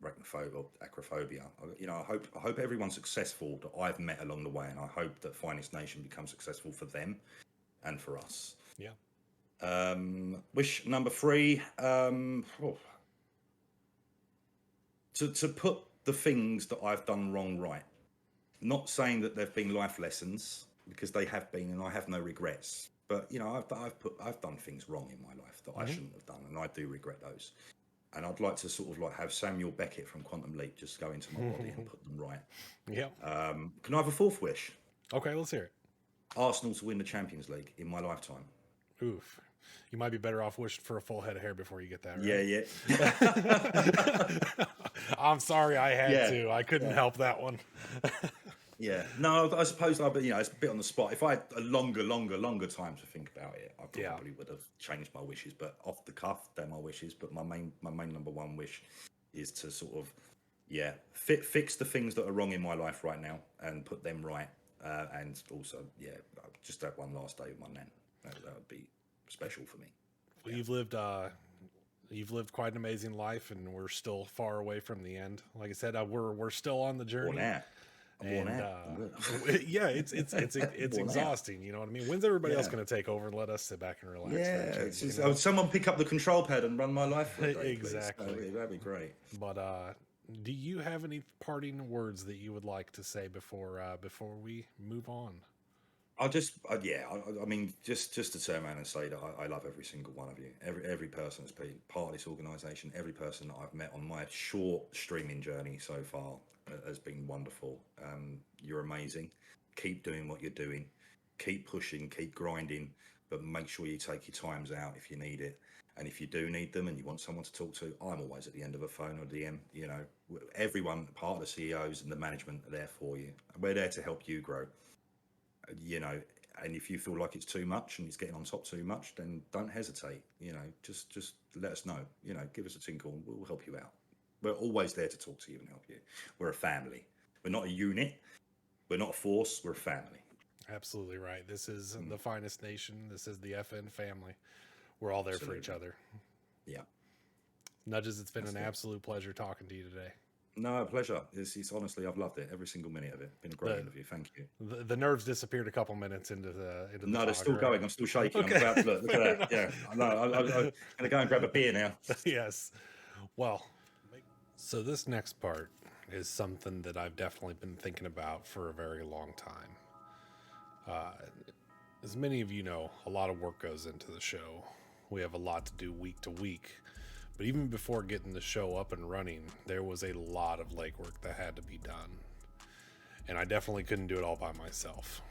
Arachnophobia, Acrophobia. I hope everyone's successful that I've met along the way, and I hope that Finest Nation becomes successful for them and for us. Yeah. Wish number 3. To put the things that I've done wrong right. Not saying that they've been life lessons, because they have been, and I have no regrets. But I've done things wrong in my life that I shouldn't have done, and I do regret those. And I'd like to sort of like have Samuel Beckett from Quantum Leap just go into my body and put them right. Yeah. Can I have a 4th wish? Okay, let's hear it. Arsenal to win the Champions League in my lifetime. Oof. You might be better off wishing for a full head of hair before you get that, right? Yeah. I'm sorry I had to. I couldn't help that one. Yeah. No, I suppose it's a bit on the spot. If I had a longer time to think about it, I probably would have changed my wishes. But off the cuff, they're my wishes. But my main number 1 wish is to sort of, fix the things that are wrong in my life right now and put them right. And also, just that one last day with my nan. That would be special for me. Well, you've lived quite an amazing life, and we're still far away from the end. Like I said, we're still on the journey. It's exhausting. You know what I mean? When's everybody else going to take over and let us sit back and relax? Yeah, someone pick up the control pad and run my life for a day, exactly. That'd be great. But do you have any parting words that you would like to say before we move on? Just to turn around and say that I love every single one of you. Every person that's been part of this organisation, every person that I've met on my short streaming journey so far has been wonderful. You're amazing. Keep doing what you're doing. Keep pushing, keep grinding, but make sure you take your times out if you need it. And if you do need them and you want someone to talk to, I'm always at the end of a phone or DM. Everyone, part of the CEOs and the management are there for you. We're there to help you grow. And if you feel like it's too much and it's getting on top too much, then don't hesitate. Just let us know. Give us a tinkle and we'll help you out. We're always there to talk to you and help you. We're a family. We're not a unit. We're not a force. We're a family. Absolutely right. This is the Finest Nation. This is the FN family. We're all there for each other. Yeah. Nudges, it's been an absolute pleasure talking to you today. No, pleasure. It's honestly, I've loved it. Every single minute of it. Been a great interview. Thank you. The nerves disappeared a couple minutes into the No, they're still going. I'm still shaking. Okay. I'm about to look at that. Yeah. I'm going to go and grab a beer now. Yes. Well, so this next part is something that I've definitely been thinking about for a very long time. As many of you know, a lot of work goes into the show. We have a lot to do week to week. But even before getting the show up and running, there was a lot of legwork that had to be done. And I definitely couldn't do it all by myself.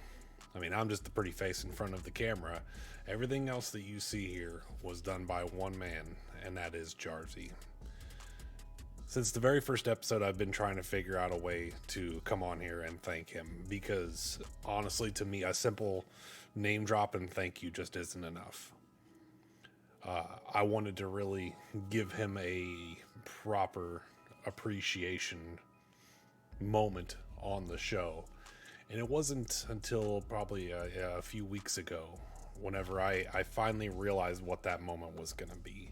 I mean, I'm just the pretty face in front of the camera. Everything else that you see here was done by one man, and that is Jarzy. Since the very first episode, I've been trying to figure out a way to come on here and thank him, because honestly, to me, a simple name drop and thank you just isn't enough. I wanted to really give him a proper appreciation moment on the show. And it wasn't until probably a few weeks ago, whenever I finally realized what that moment was going to be.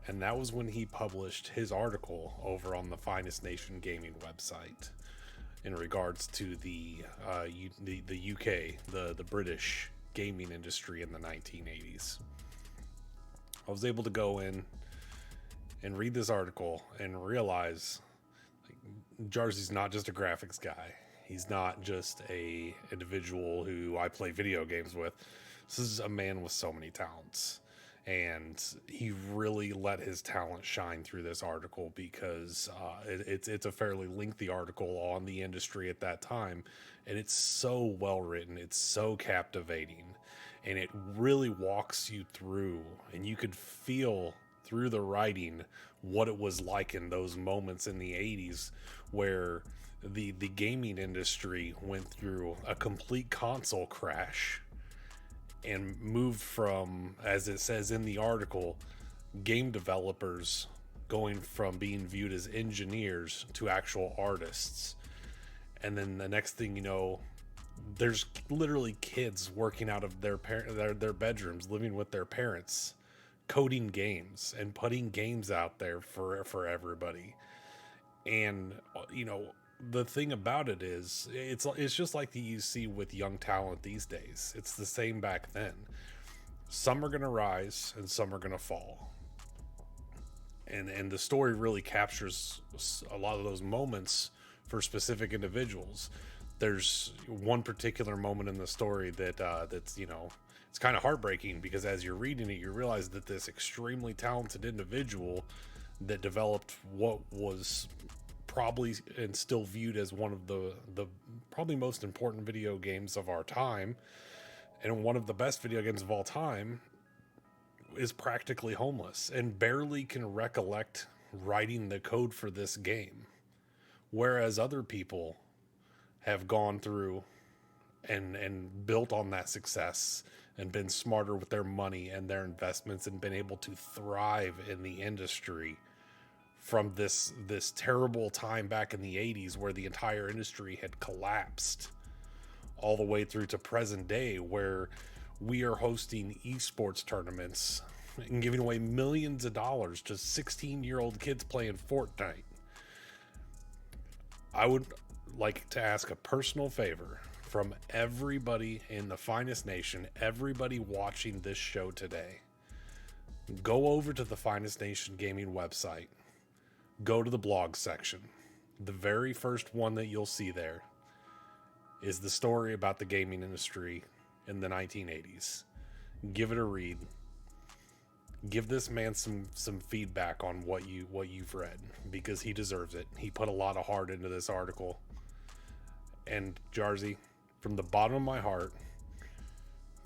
And that was when he published his article over on the Finest Nation Gaming website in regards to the UK, the British gaming industry in the 1980s. I was able to go in and read this article and realize, like, Jarzy's not just a graphics guy. He's not just a individual who I play video games with. This is a man with so many talents. And he really let his talent shine through this article, because it's a fairly lengthy article on the industry at that time. And it's so well written. It's so captivating. And it really walks you through, and you could feel through the writing what it was like in those moments in the 80s where the gaming industry went through a complete console crash and moved from, as it says in the article, game developers going from being viewed as engineers to actual artists. And then the next thing you know, there's literally kids working out of their bedrooms, living with their parents, coding games and putting games out there for everybody. And the thing about it is, it's just like you see with young talent these days. It's the same back then. Some are going to rise and some are going to fall. And the story really captures a lot of those moments for specific individuals. There's one particular moment in the story that's it's kind of heartbreaking, because as you're reading it, you realize that this extremely talented individual that developed what was probably and still viewed as one of the probably most important video games of our time, and one of the best video games of all time, is practically homeless and barely can recollect writing the code for this game, whereas other people have gone through and built on that success and been smarter with their money and their investments and been able to thrive in the industry from this terrible time back in the 80s where the entire industry had collapsed, all the way through to present day, where we are hosting esports tournaments and giving away millions of dollars to 16-year-old kids playing Fortnite. I would like to ask a personal favor from everybody in the Finest Nation, everybody watching this show today. Go over to the Finest Nation Gaming website. Go to the blog section. The very first one that you'll see there is the story about the gaming industry in the 1980s. Give it a read. Give this man some feedback on what you've read, because he deserves it. He put a lot of heart into this article. And Jarzy, from the bottom of my heart,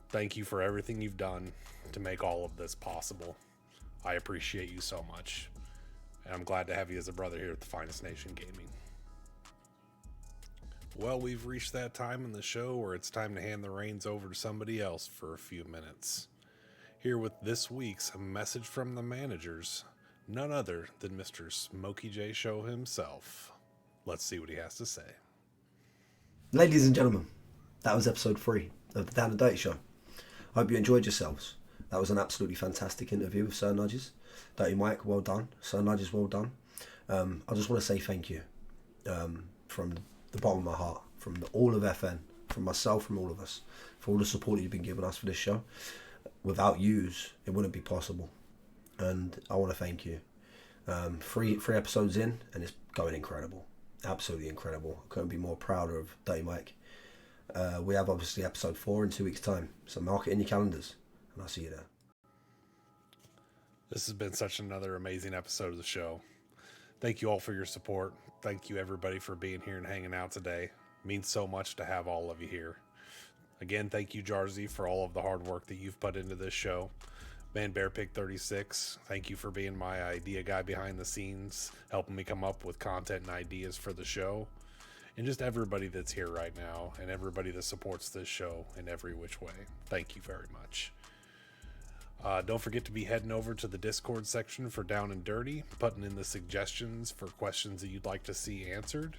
thank you for everything you've done to make all of this possible. I appreciate you so much. And I'm glad to have you as a brother here at the Finest Nation Gaming. Well, we've reached that time in the show where it's time to hand the reins over to somebody else for a few minutes. Here with this week's message from the managers, none other than Mr. Smokey J. Show himself. Let's see what he has to say. Ladies and gentlemen, that was episode 3 of the Down and Dirty Show. I hope you enjoyed yourselves. That was an absolutely fantastic interview with Sir Nudges. Dirty Mike, well done. Sir Nudges, well done. I just want to say thank you from the bottom of my heart, from all of FN, from myself, from all of us, for all the support that you've been giving us for this show. Without yous, it wouldn't be possible. And I want to thank you. Three episodes in, and it's going incredible. Absolutely incredible. I couldn't be more proud of Dirty Mike. We have obviously episode 4 in 2 weeks' time, so mark it in your calendars, and I'll see you there. This has been such another amazing episode of the show. Thank you all for your support. Thank you everybody for being here and hanging out today. It means so much to have all of you here. Again, thank you, Jarzy, for all of the hard work that you've put into this show. Man Bear Pig 36, thank you for being my idea guy behind the scenes, helping me come up with content and ideas for the show. And just everybody that's here right now, and everybody that supports this show in every which way. Thank you very much. Don't forget to be heading over to the Discord section for Down and Dirty, putting in the suggestions for questions that you'd like to see answered.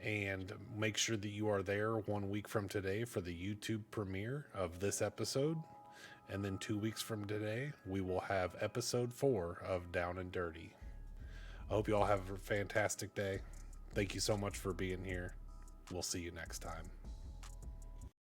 And make sure that you are there 1 week from today for the YouTube premiere of this episode. And then 2 weeks from today, we will have episode 4 of Down and Dirty. I hope you all have a fantastic day. Thank you so much for being here. We'll see you next time.